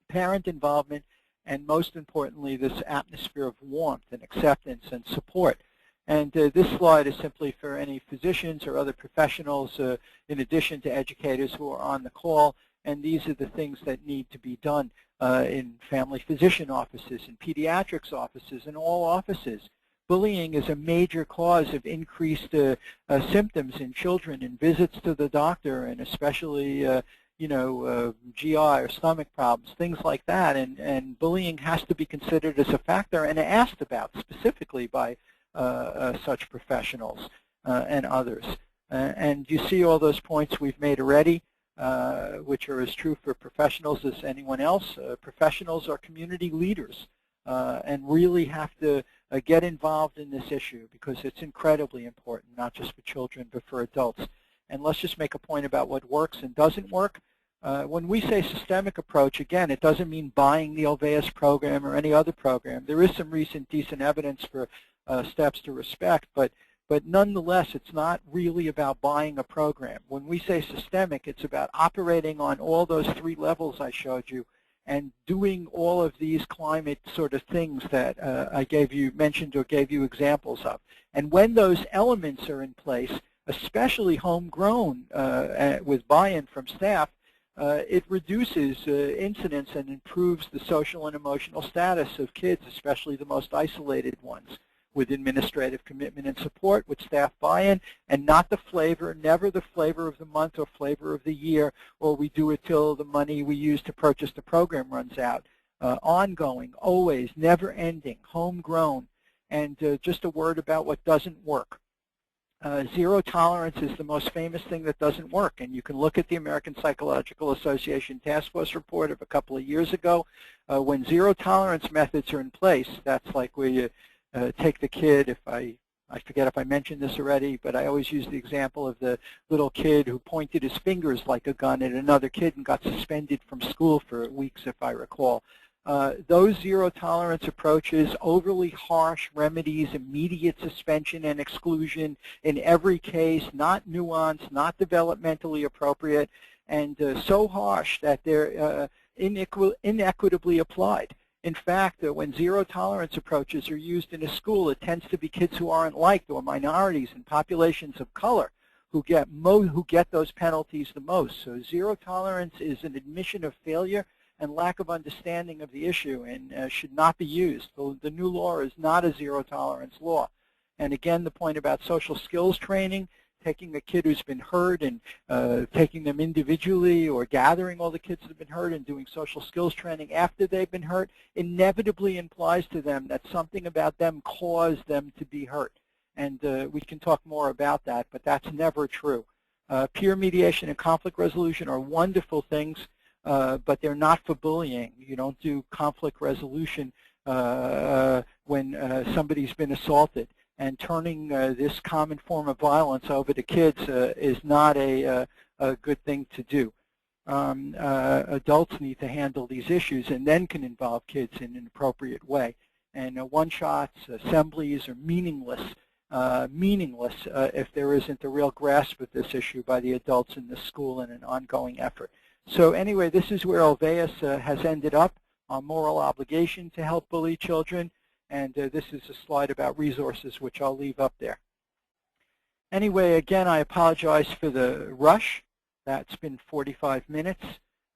Parent involvement, and most importantly, this atmosphere of warmth and acceptance and support. And this slide is simply for any physicians or other professionals, in addition to educators who are on the call. And these are the things that need to be done in family physician offices, in pediatrics offices, in all offices. bullying is a major cause of increased symptoms in children and visits to the doctor, and especially GI or stomach problems, things like that. And bullying has to be considered as a factor and asked about specifically by such professionals and others. And you see all those points we've made already, which are as true for professionals as anyone else. Professionals are community leaders and really have to get involved in this issue because it's incredibly important, not just for children but for adults. And let's just make a point about what works and doesn't work. When we say systemic approach, again, it doesn't mean buying the Olveus program or any other program. There is some recent decent evidence for steps to respect, but nonetheless, it's not really about buying a program. When we say systemic, it's about operating on all those 3 levels I showed you and doing all of these climate sort of things that I mentioned or gave you examples of. And when those elements are in place, especially homegrown with buy-in from staff, it reduces incidence and improves the social and emotional status of kids, especially the most isolated ones, with administrative commitment and support, with staff buy-in, and not the flavor, never the flavor of the month or flavor of the year, or we do it till the money we use to purchase the program runs out. Ongoing, always, never-ending, homegrown. And just a word about what doesn't work. Zero tolerance is the most famous thing that doesn't work, and you can look at the American Psychological Association Task Force report of a couple of years ago. When zero tolerance methods are in place, that's like where you take the kid, I forget if I mentioned this already, but I always use the example of the little kid who pointed his fingers like a gun at another kid and got suspended from school for weeks, if I recall. Those zero tolerance approaches, overly harsh remedies, immediate suspension and exclusion in every case, not nuanced, not developmentally appropriate, and so harsh that they're inequitably applied. In fact, when zero tolerance approaches are used in a school, it tends to be kids who aren't liked or minorities and populations of color who get those penalties the most. So zero tolerance is an admission of failure and lack of understanding of the issue and should not be used. The new law is not a zero tolerance law. And again, the point about social skills training, taking a kid who's been hurt and taking them individually or gathering all the kids that have been hurt and doing social skills training after they've been hurt inevitably implies to them that something about them caused them to be hurt. And we can talk more about that, but that's never true. Peer mediation and conflict resolution are wonderful things, but they're not for bullying. You don't do conflict resolution when somebody's been assaulted. And turning this common form of violence over to kids is not a good thing to do. Adults need to handle these issues and then can involve kids in an appropriate way. And one-shots, assemblies are meaningless if there isn't a real grasp of this issue by the adults in the school and an ongoing effort. So anyway, this is where Olveus has ended up, our moral obligation to help bully children. And this is a slide about resources, which I'll leave up there. Anyway, again, I apologize for the rush. That's been 45 minutes.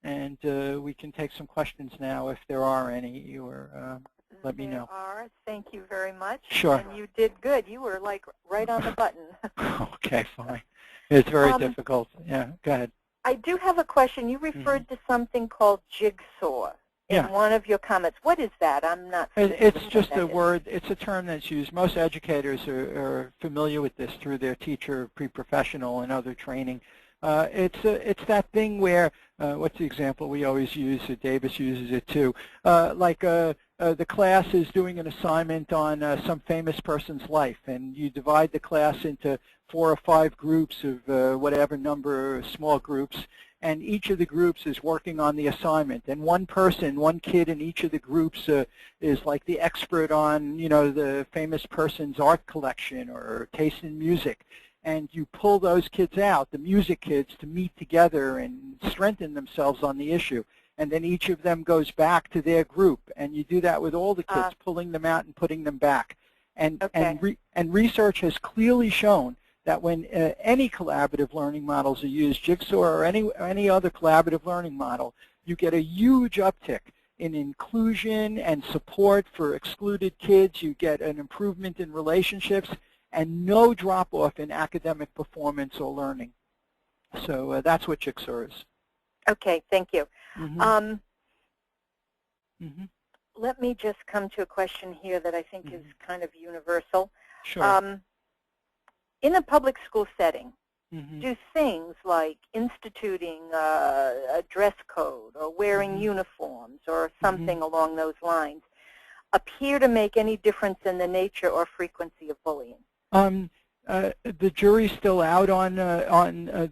And we can take some questions now if there are any, or let me know. There are. Thank you very much. Sure. And you did good. You were like right on the button. Okay, fine. It's very difficult. Yeah, go ahead. I do have a question. You referred to something called jigsaw in one of your comments. What is that? I'm not familiar. It's just a word. It's a term that's used. Most educators are familiar with this through their teacher, pre-professional, and other training. It's that thing where, what's the example we always use? Davis uses it too. The class is doing an assignment on some famous person's life, and you divide the class into 4 or 5 groups of whatever number, small groups, and each of the groups is working on the assignment. And one kid in each of the groups is like the expert on, the famous person's art collection or taste in music. And you pull those kids out, the music kids, to meet together and strengthen themselves on the issue. And then each of them goes back to their group. And you do that with all the kids, pulling them out and putting them back. And research has clearly shown that when any collaborative learning models are used, Jigsaw or any other collaborative learning model, you get a huge uptick in inclusion and support for excluded kids. You get an improvement in relationships and no drop-off in academic performance or learning. So that's what Jigsaw is. Okay, thank you. Mm-hmm. Let me just come to a question here that I think is kind of universal. Sure. In a public school setting, do things like instituting a dress code or wearing uniforms or something along those lines appear to make any difference in the nature or frequency of bullying? The jury's still out on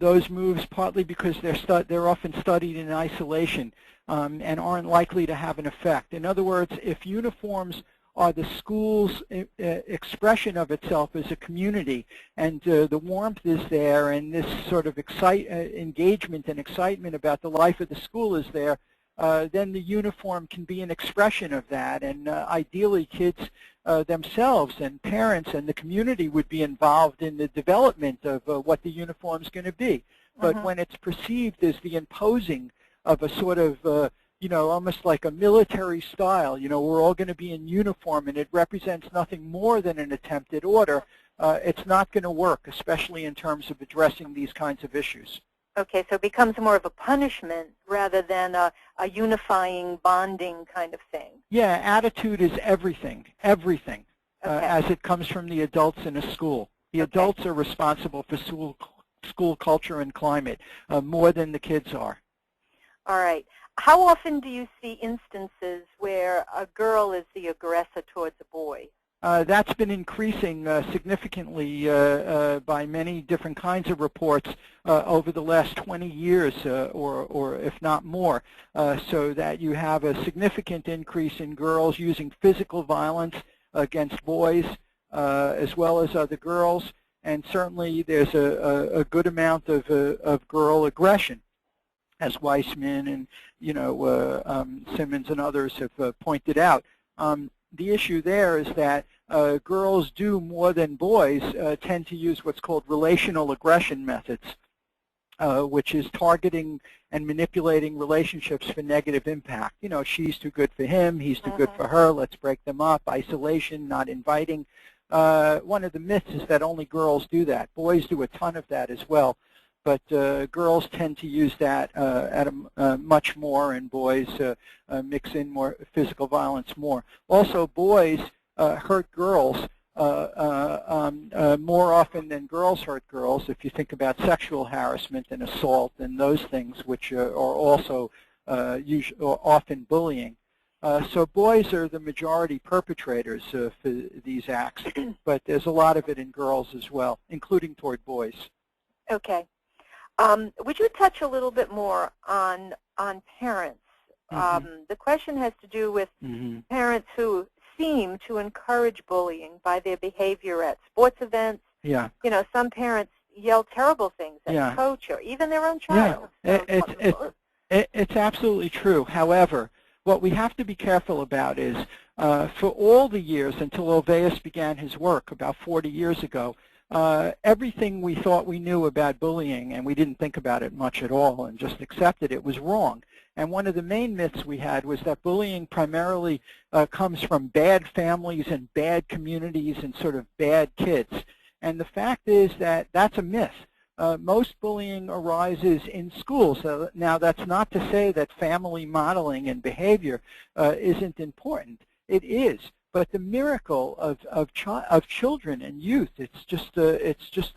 those moves, partly because they're often studied in isolation and aren't likely to have an effect. In other words, if uniforms are the school's expression of itself as a community, and the warmth is there, and this sort of engagement and excitement about the life of the school is there, then the uniform can be an expression of that, and ideally kids themselves and parents and the community would be involved in the development of what the uniform is going to be. But when it's perceived as the imposing of a sort of almost like a military style, we're all going to be in uniform and it represents nothing more than an attempted order, it's not going to work, especially in terms of addressing these kinds of issues. Okay, so it becomes more of a punishment rather than a unifying, bonding kind of thing. Yeah, attitude is everything, Okay. as it comes from the adults in a school. The adults are responsible for school culture and climate more than the kids are. All right. How often do you see instances where a girl is the aggressor towards a boy? That's been increasing significantly by many different kinds of reports over the last 20 years or if not more, so that you have a significant increase in girls using physical violence against boys as well as other girls, and certainly there's a good amount of girl aggression, as Weissman and Simmons and others have pointed out. The issue there is that girls do more than boys tend to use what's called relational aggression methods, which is targeting and manipulating relationships for negative impact. She's too good for him, he's too good for her, let's break them up, isolation, not inviting. One of the myths is that only girls do that. Boys do a ton of that as well. But girls tend to use that much more, and boys mix in more physical violence more. Also, boys hurt girls more often than girls hurt girls, if you think about sexual harassment and assault and those things, which are also often bullying. So boys are the majority perpetrators for these acts, but there's a lot of it in girls as well, including toward boys. Okay. Would you touch a little bit more on parents? The question has to do with parents who seem to encourage bullying by their behavior at sports events. Yeah. Some parents yell terrible things at the coach or even their own child. Yeah. It's absolutely true. However, what we have to be careful about is for all the years until Oveus began his work about 40 years ago, everything we thought we knew about bullying, and we didn't think about it much at all and just accepted it, was wrong. And one of the main myths we had was that bullying primarily comes from bad families and bad communities and sort of bad kids. And the fact is that that's a myth. Most bullying arises in schools. Now, that's not to say that family modeling and behavior isn't important. It is. But the miracle of children and youth, it's just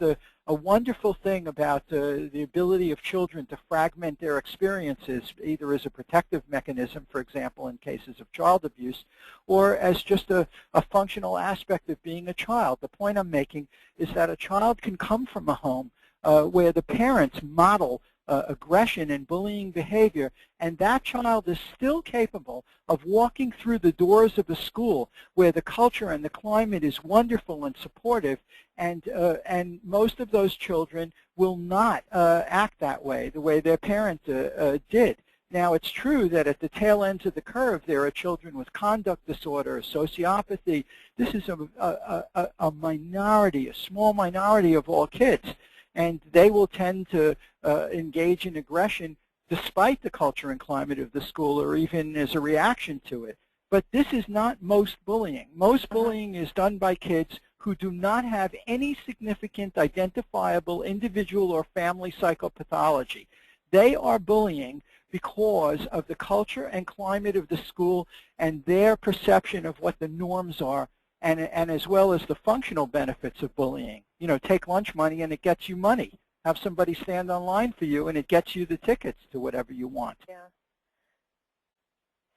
a wonderful thing about the ability of children to fragment their experiences, either as a protective mechanism, for example, in cases of child abuse, or as just a functional aspect of being a child. The point I'm making is that a child can come from a home where the parents model aggression and bullying behavior, and that child is still capable of walking through the doors of a school where the culture and the climate is wonderful and supportive, and most of those children will not act that way, the way their parent did. Now, it's true that at the tail ends of the curve, there are children with conduct disorder, sociopathy. This is a minority, a small minority of all kids. And they will tend to engage in aggression despite the culture and climate of the school or even as a reaction to it. But this is not most bullying. Most bullying is done by kids who do not have any significant identifiable individual or family psychopathology. They are bullying because of the culture and climate of the school and their perception of what the norms are, and as well as the functional benefits of bullying. You know, take lunch money and it gets you money. Have somebody stand on line for you and it gets you the tickets to whatever you want. Yeah.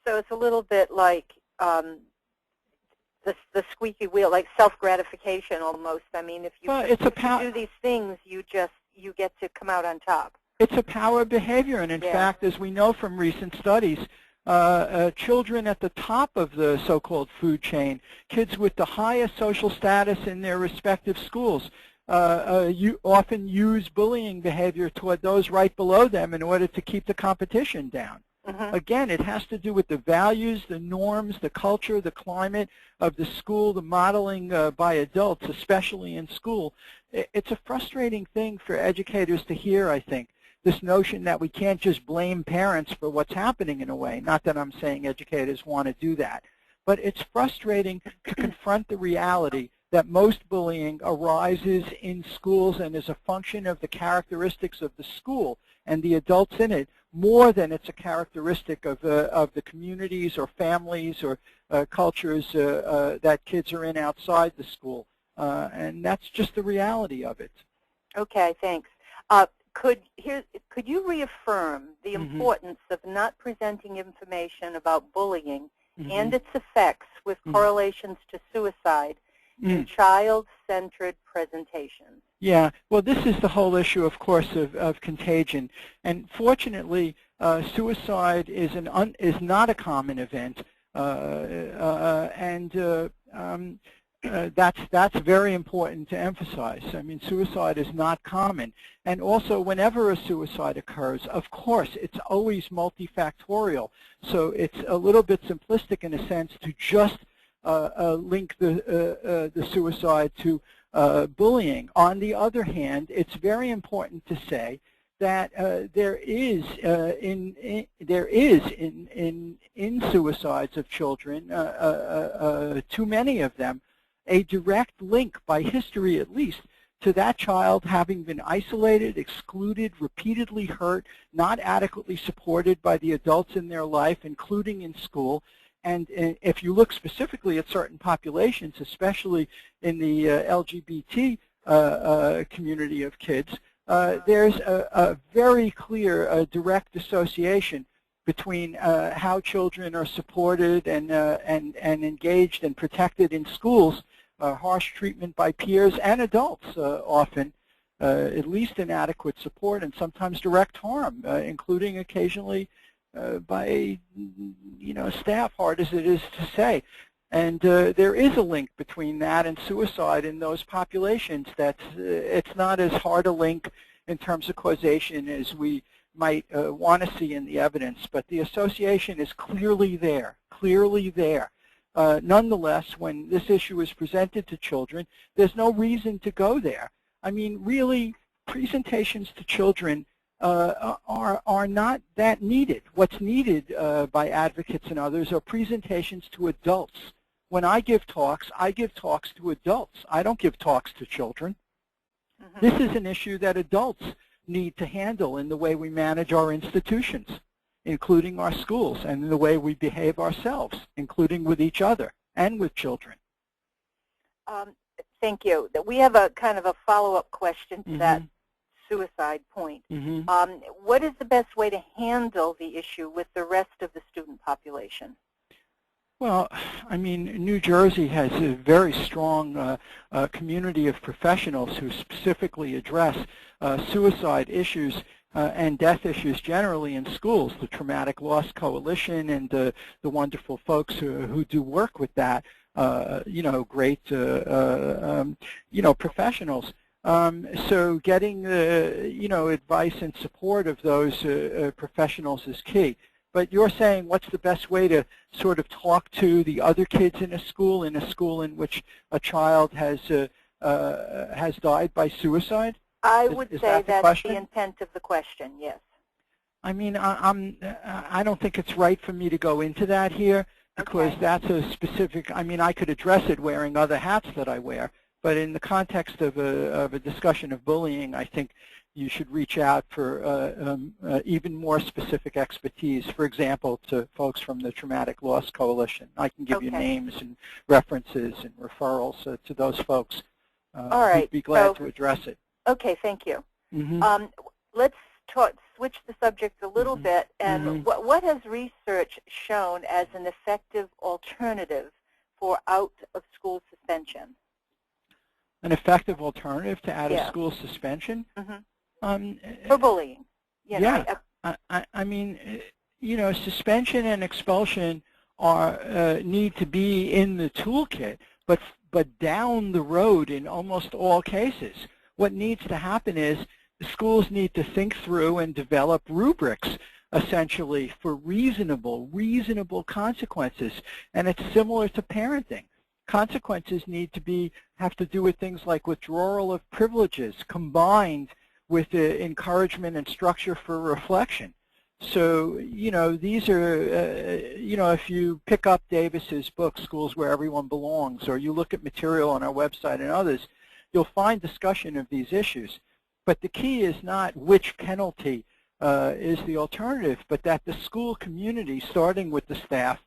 So it's a little bit like the squeaky wheel, like self-gratification almost. I mean, if you, if you do these things, you get to come out on top. It's a power behavior, and in fact, as we know from recent studies, children at the top of the so-called food chain, kids with the highest social status in their respective schools, you often use bullying behavior toward those right below them in order to keep the competition down. Again, it has to do with the values, the norms, the culture, the climate of the school, the modeling by adults, especially in school. It's a frustrating thing for educators to hear, I think, this notion that we can't just blame parents for what's happening in a way. Not that I'm saying educators want to do that, but it's frustrating to confront the reality that most bullying arises in schools and is a function of the characteristics of the school and the adults in it, more than it's a characteristic of the communities or families or cultures that kids are in outside the school. And that's just the reality of it. Okay, thanks. Could you reaffirm the importance of not presenting information about bullying and its effects with correlations to suicide in child-centered presentations? Yeah, well, this is the whole issue, of course, of contagion. And fortunately, suicide is not a common event, that's very important to emphasize. I mean, suicide is not common. And also, whenever a suicide occurs, of course, it's always multifactorial. So it's a little bit simplistic in a sense to just link the suicide to bullying. On the other hand, it's very important to say that there is in suicides of children, too many of them, a direct link, by history at least, to that child having been isolated, excluded, repeatedly hurt, not adequately supported by the adults in their life, including in school. And if you look specifically at certain populations, especially in the LGBT community of kids, there's a very clear direct association between how children are supported and engaged and protected in schools, harsh treatment by peers and adults often, at least inadequate support and sometimes direct harm, including occasionally by staff, hard as it is to say. And there is a link between that and suicide in those populations. It's not as hard a link in terms of causation as we might want to see in the evidence, but the association is clearly there, nonetheless, when this issue is presented to children, there's no reason to go there. I mean, really, presentations to children are not that needed. What's needed by advocates and others are presentations to adults. When I give talks to adults. I don't give talks to children. This is an issue that adults need to handle in the way we manage our institutions, including our schools, and in the way we behave ourselves, including with each other and with children. Thank you. We have a kind of a follow-up question to that suicide point. What is the best way to handle the issue with the rest of the student population? Well, I mean, New Jersey has a very strong community of professionals who specifically address suicide issues and death issues generally in schools. The Traumatic Loss Coalition and the wonderful folks who do work with that, great, professionals. So getting advice and support of those professionals is key. But you're saying what's the best way to sort of talk to the other kids in a school in which a child has died by suicide? I would say that's the the intent of the question, yes. I mean, I don't think it's right for me to go into that here because that's a specific, I mean, I could address it wearing other hats that I wear, but in the context of a discussion of bullying, I think you should reach out for even more specific expertise, for example, to folks from the Traumatic Loss Coalition. I can give you names and references and referrals to those folks. All right. Who'd be glad to address it. Okay, thank you. Let's switch the subject a little bit, and what has research shown as an effective alternative for out-of-school suspension? An effective alternative to out-of-school suspension? For bullying. You know, I mean, you know, suspension and expulsion need to be in the toolkit, but down the road in almost all cases. What needs to happen is schools need to think through and develop rubrics, essentially, for reasonable consequences. And it's similar to parenting. Consequences need to have to do with things like withdrawal of privileges combined with encouragement and structure for reflection. So, you know, these are, you know, if you pick up Davis's book, Schools Where Everyone Belongs, or you look at material on our website and others, you'll find discussion of these issues. But the key is not which penalty is the alternative, but that the school community, starting with the staff,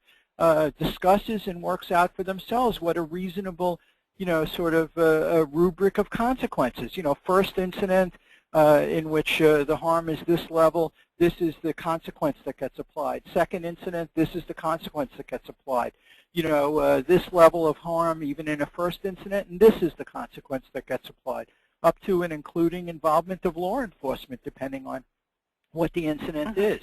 discusses and works out for themselves what a reasonable, you know, sort of a rubric of consequences. You know, first incident in which the harm is this level, this is the consequence that gets applied. Second incident, this is the consequence that gets applied. You know, this level of harm even in a first incident, and this is the consequence that gets applied, up to and including involvement of law enforcement, depending on what the incident is.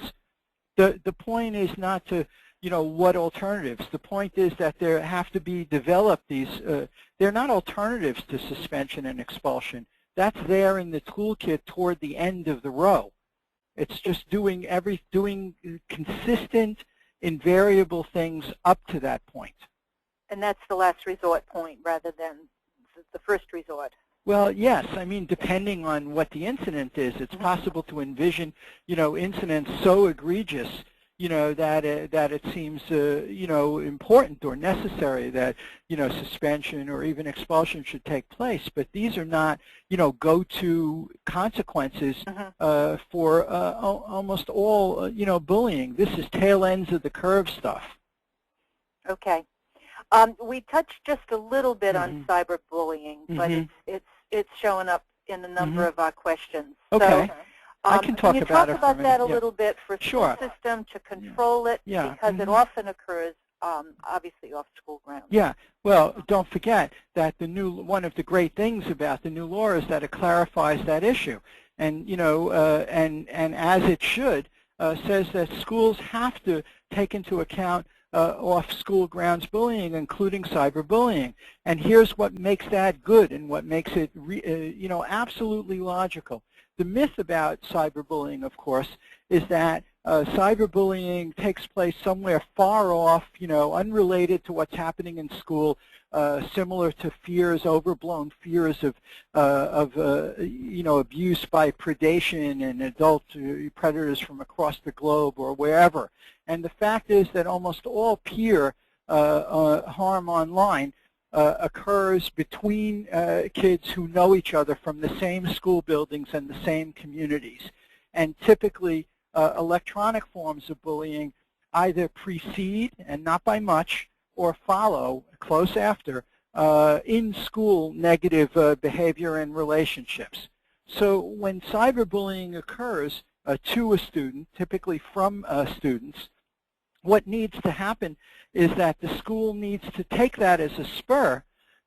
The point is not to, you know, what alternatives. The point is that there have to be developed these, they're not alternatives to suspension and expulsion. That's there in the toolkit toward the end of the row. It's just doing consistent, invariable things up to that point. And that's the last resort point rather than the first resort. Well, yes. I mean, depending on what the incident is, it's possible to envision, you know, incidents so egregious, you know, that it seems, you know, important or necessary that, you know, suspension or even expulsion should take place. But these are not, you know, go-to consequences for almost all, you know, bullying. This is tail ends of the curve stuff. Okay. We touched just a little bit on cyberbullying, but it's showing up in a number of our questions. Okay. So, I can talk about it. Can you talk about that a little bit for school system to control it, because it often occurs, obviously, off school grounds. Yeah. Well, don't forget that one of the great things about the new law is that it clarifies that issue, and you know, and as it should, says that schools have to take into account off-school grounds bullying, including cyberbullying. And here's what makes that good and what makes it, you know, absolutely logical. The myth about cyberbullying, of course, is that cyberbullying takes place somewhere far off, you know, unrelated to what's happening in school, similar to fears, overblown fears of you know, abuse by predation and adult predators from across the globe or wherever. And the fact is that almost all peer harm online occurs between kids who know each other from the same school buildings and the same communities. And typically, electronic forms of bullying either precede, and not by much, or follow, close after, in-school negative behavior and relationships. So when cyberbullying occurs to a student, typically from students, what needs to happen is that the school needs to take that as a spur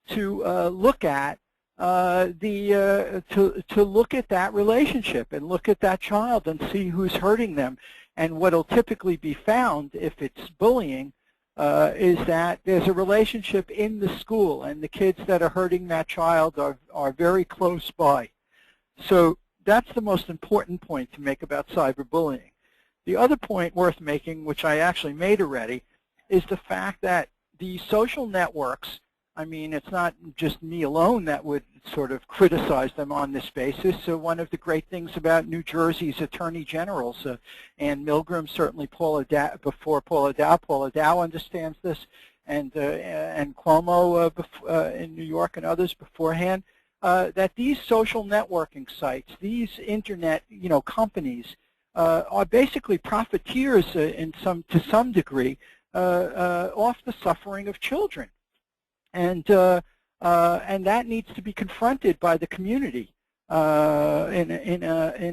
to look at to look at that relationship and look at that child and see who's hurting them. And what will typically be found, if it's bullying, is that there's a relationship in the school, and the kids that are hurting that child are very close by. So that's the most important point to make about cyberbullying. The other point worth making, which I actually made already, is the fact that the social networks I mean, it's not just me alone that would sort of criticize them on this basis. So one of the great things about New Jersey's attorney generals, Ann Milgram, certainly before Paula Dow understands this, and Cuomo in New York and others beforehand, that these social networking sites, these internet, companies, are basically profiteers to some degree off the suffering of children. And that needs to be confronted by the community in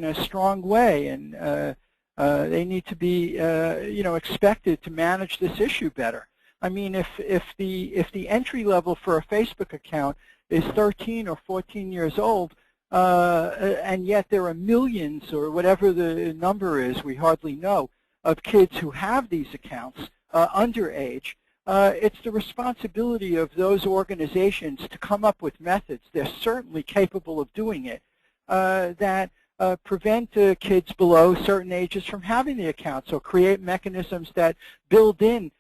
a strong way, and they need to be expected to manage this issue better. I mean, if the entry level for a Facebook account is 13 or 14 years old, and yet there are millions or whatever the number is, we hardly know, of kids who have these accounts underage. It's the responsibility of those organizations to come up with methods, they're certainly capable of doing it, that prevent kids below certain ages from having the accounts, or create mechanisms that build in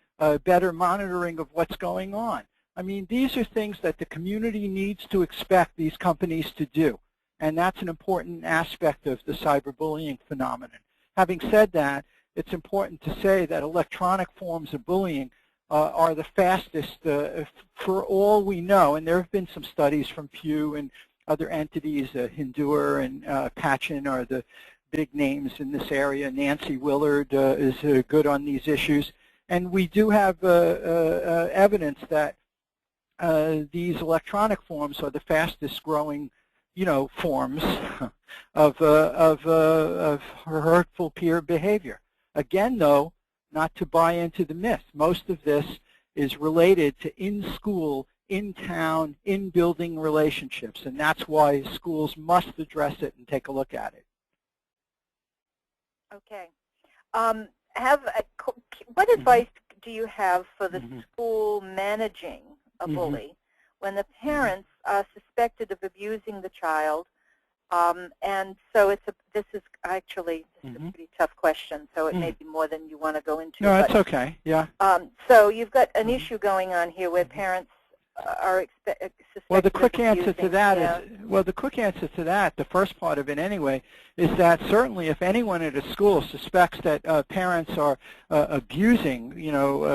better monitoring of what's going on. I mean, these are things that the community needs to expect these companies to do, and that's an important aspect of the cyberbullying phenomenon. Having said that, it's important to say that electronic forms of bullying are the fastest for all we know, and there have been some studies from Pew and other entities. Hindur and Patchen are the big names in this area. Nancy Willard is good on these issues, and we do have evidence that these electronic forms are the fastest growing, forms of hurtful peer behavior. Again, though, not to buy into the myth. Most of this is related to in-school, in-town, in-building relationships, and that's why schools must address it and take a look at it. Okay. What advice do you have for the school managing a bully when the parents are suspected of abusing the child? And so this is a pretty tough question, so it may be more than you want to go into. No, it's okay, yeah. So you've got an issue going on here where parents are suspected well, the quick of abusing. answer to that is, the first part of it anyway, is that certainly if anyone at a school suspects that parents are abusing,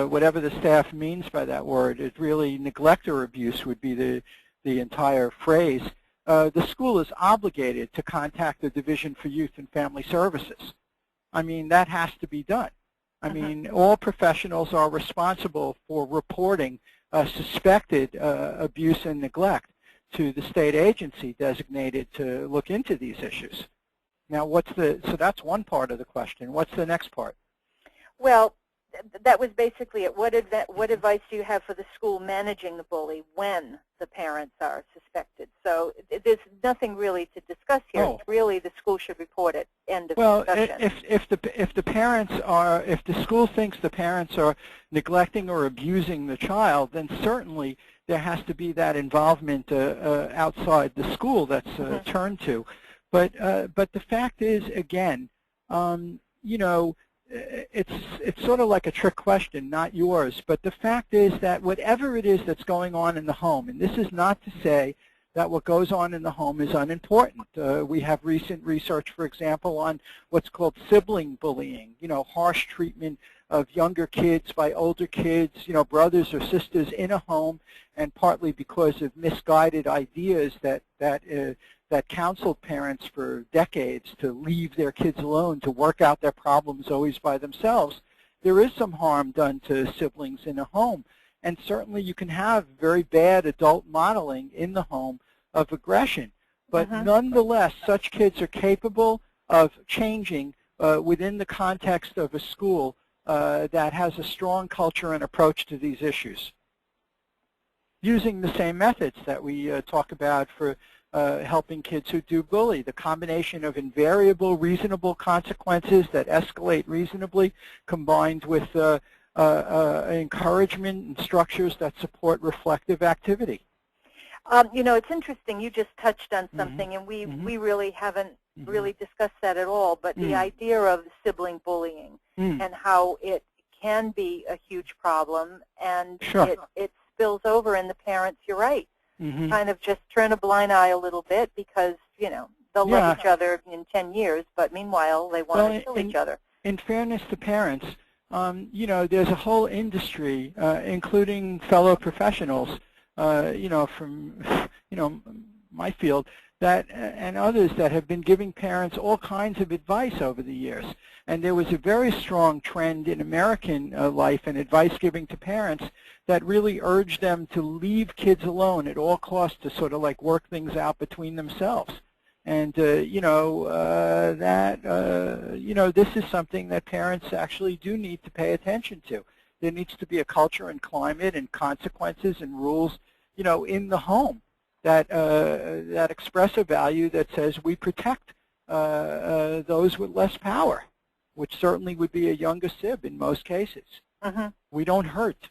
whatever the staff means by that word, it really neglect or abuse would be the entire phrase. The school is obligated to contact the Division for Youth and Family Services. I mean, that has to be done. I mean, all professionals are responsible for reporting suspected abuse and neglect to the state agency designated to look into these issues. Now, so that's one part of the question. What's the next part? Well, that was basically it. What advice do you have for the school managing the bully when the parents are suspected? So there's nothing really to discuss here. Oh. Really, the school should report it. End of discussion. If the school thinks the parents are neglecting or abusing the child, then certainly there has to be that involvement outside the school that's turned to. But the fact is, again, it's sort of like a trick question, not yours, but the fact is that whatever it is that's going on in the home, and this is not to say that what goes on in the home is unimportant. We have recent research, for example, on what's called sibling bullying, harsh treatment of younger kids by older kids, brothers or sisters in a home, and partly because of misguided ideas that counseled parents for decades to leave their kids alone, to work out their problems always by themselves. There is some harm done to siblings in a home. And certainly you can have very bad adult modeling in the home of aggression. But nonetheless, such kids are capable of changing within the context of a school that has a strong culture and approach to these issues, using the same methods that we talk about for helping kids who do bully, the combination of invariable, reasonable consequences that escalate reasonably, combined with encouragement and structures that support reflective activity. It's interesting. You just touched on something, and we really haven't really discussed that at all, but the idea of sibling bullying and how it can be a huge problem, and spills over and the parents, you're right, kind of just turn a blind eye a little bit because, you know, they'll love each other in 10 years, but meanwhile they want to kill each other. In fairness to parents, you know, there's a whole industry, including fellow professionals, you know, from, you know, my field, that and others that have been giving parents all kinds of advice over the years. And there was a very strong trend in American life and advice giving to parents that really urged them to leave kids alone at all costs to sort of like work things out between themselves. And, you know, you know, this is something that parents actually do need to pay attention to. There needs to be a culture and climate and consequences and rules, you know, in the home that that express a value that says we protect those with less power, which certainly would be a younger sib in most cases. We don't hurt,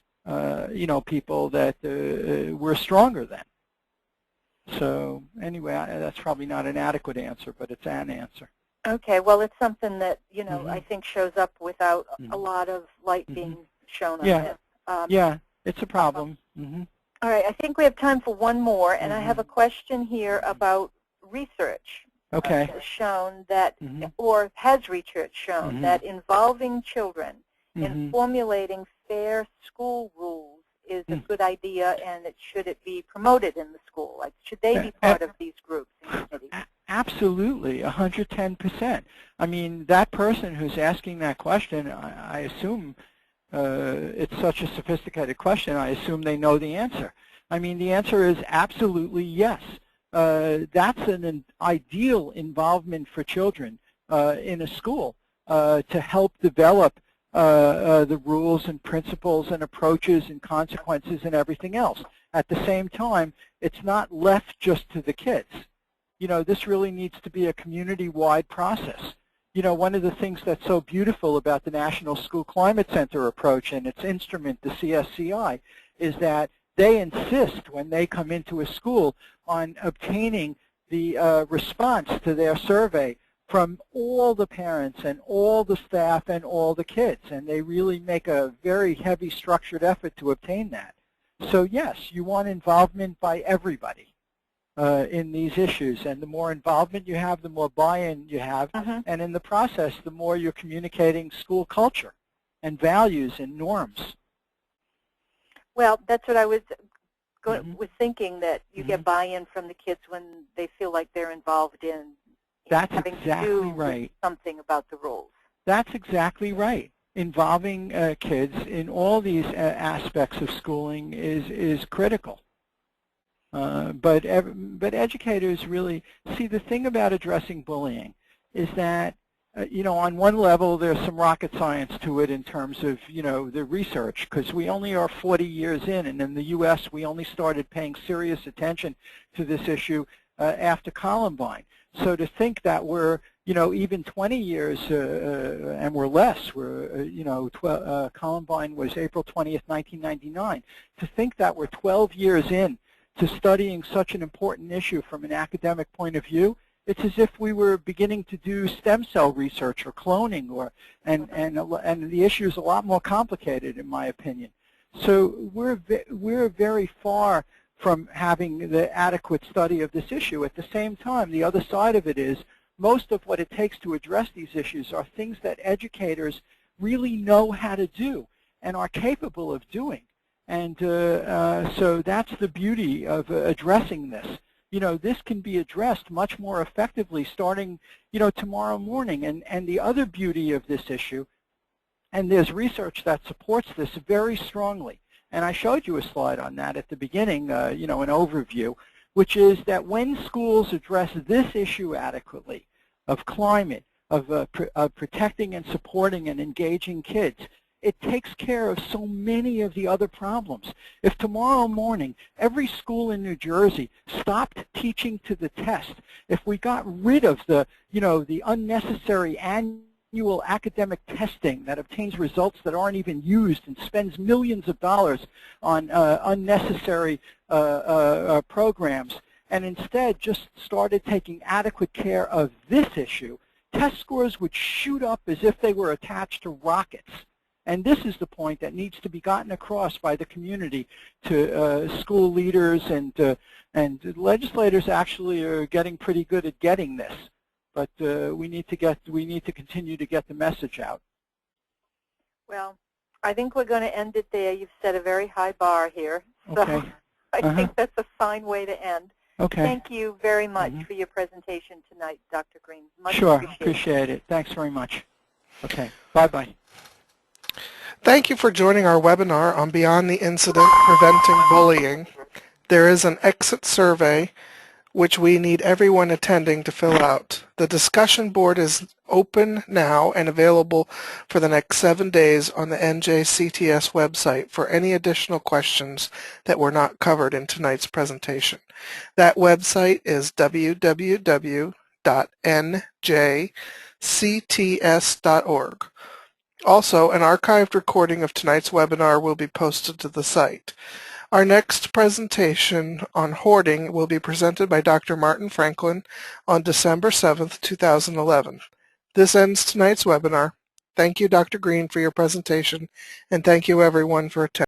you know, people that we're stronger than. So anyway, that's probably not an adequate answer, but it's an answer. Okay, well, it's something that, you know, I think shows up without a lot of light being shown on it. Yeah, it's a problem. All right, I think we have time for one more, and I have a question here about research. Okay. Has shown that, or has research shown that involving children in formulating fair school rules is a good idea, and should it be promoted in the school? Like, should they be part of these groups and committees? Absolutely, 110%. I mean, that person who's asking that question, I assume it's such a sophisticated question, I assume they know the answer. I mean, the answer is absolutely yes. That's an ideal involvement for children in a school to help develop the rules and principles and approaches and consequences and everything else. At the same time, it's not left just to the kids. You know, this really needs to be a community-wide process. You know, one of the things that's so beautiful about the National School Climate Center approach and its instrument, the CSCI, is that they insist when they come into a school on obtaining the response to their survey from all the parents and all the staff and all the kids. And they really make a very heavy structured effort to obtain that. So yes, you want involvement by everybody in these issues. And the more involvement you have, the more buy-in you have. And in the process, the more you're communicating school culture and values and norms. Well, that's what I was thinking, that you get buy-in from the kids when they feel like they're involved in having to do something about the rules. That's exactly right. Involving kids in all these aspects of schooling is critical. But educators really see, the thing about addressing bullying is that you know, on one level, there's some rocket science to it in terms of, you know, the research, because we only are 40 years in, and in the U.S. we only started paying serious attention to this issue after Columbine. So to think that we're, you know, even 20 years and we're less, we're, you know, Columbine was April 20th, 1999. To think that we're 12 years in to studying such an important issue from an academic point of view, it's as if we were beginning to do stem cell research or cloning, and the issue is a lot more complicated, in my opinion. So we're very far from having the adequate study of this issue. At the same time, the other side of it is most of what it takes to address these issues are things that educators really know how to do and are capable of doing. And so that's the beauty of addressing this. You know, this can be addressed much more effectively starting, you know, tomorrow morning. And the other beauty of this issue, and there's research that supports this very strongly, and I showed you a slide on that at the beginning, you know, an overview, which is that when schools address this issue adequately of climate, of protecting and supporting and engaging kids, it takes care of so many of the other problems. If tomorrow morning every school in New Jersey stopped teaching to the test, if we got rid of the, you know, the unnecessary annual academic testing that obtains results that aren't even used and spends millions of dollars on unnecessary programs, and instead just started taking adequate care of this issue, test scores would shoot up as if they were attached to rockets. And this is the point that needs to be gotten across by the community to school leaders, and legislators actually are getting pretty good at getting this. But we need to continue to get the message out. Well, I think we're going to end it there. You've set a very high bar here. So Okay. I think that's a fine way to end. Okay. Thank you very much for your presentation tonight, Dr. Green. Much Sure, appreciated. appreciate it. Thanks very much. Okay, bye-bye. Thank you for joining our webinar on Beyond the Incident Preventing Bullying. There is an exit survey which we need everyone attending to fill out. The discussion board is open now and available for the next 7 days on the NJCTS website for any additional questions that were not covered in tonight's presentation. That website is www.njcts.org. Also, an archived recording of tonight's webinar will be posted to the site. Our next presentation on hoarding will be presented by Dr. Martin Franklin on December 7th, 2011. This ends tonight's webinar. Thank you, Dr. Green, for your presentation, and thank you, everyone, for attending.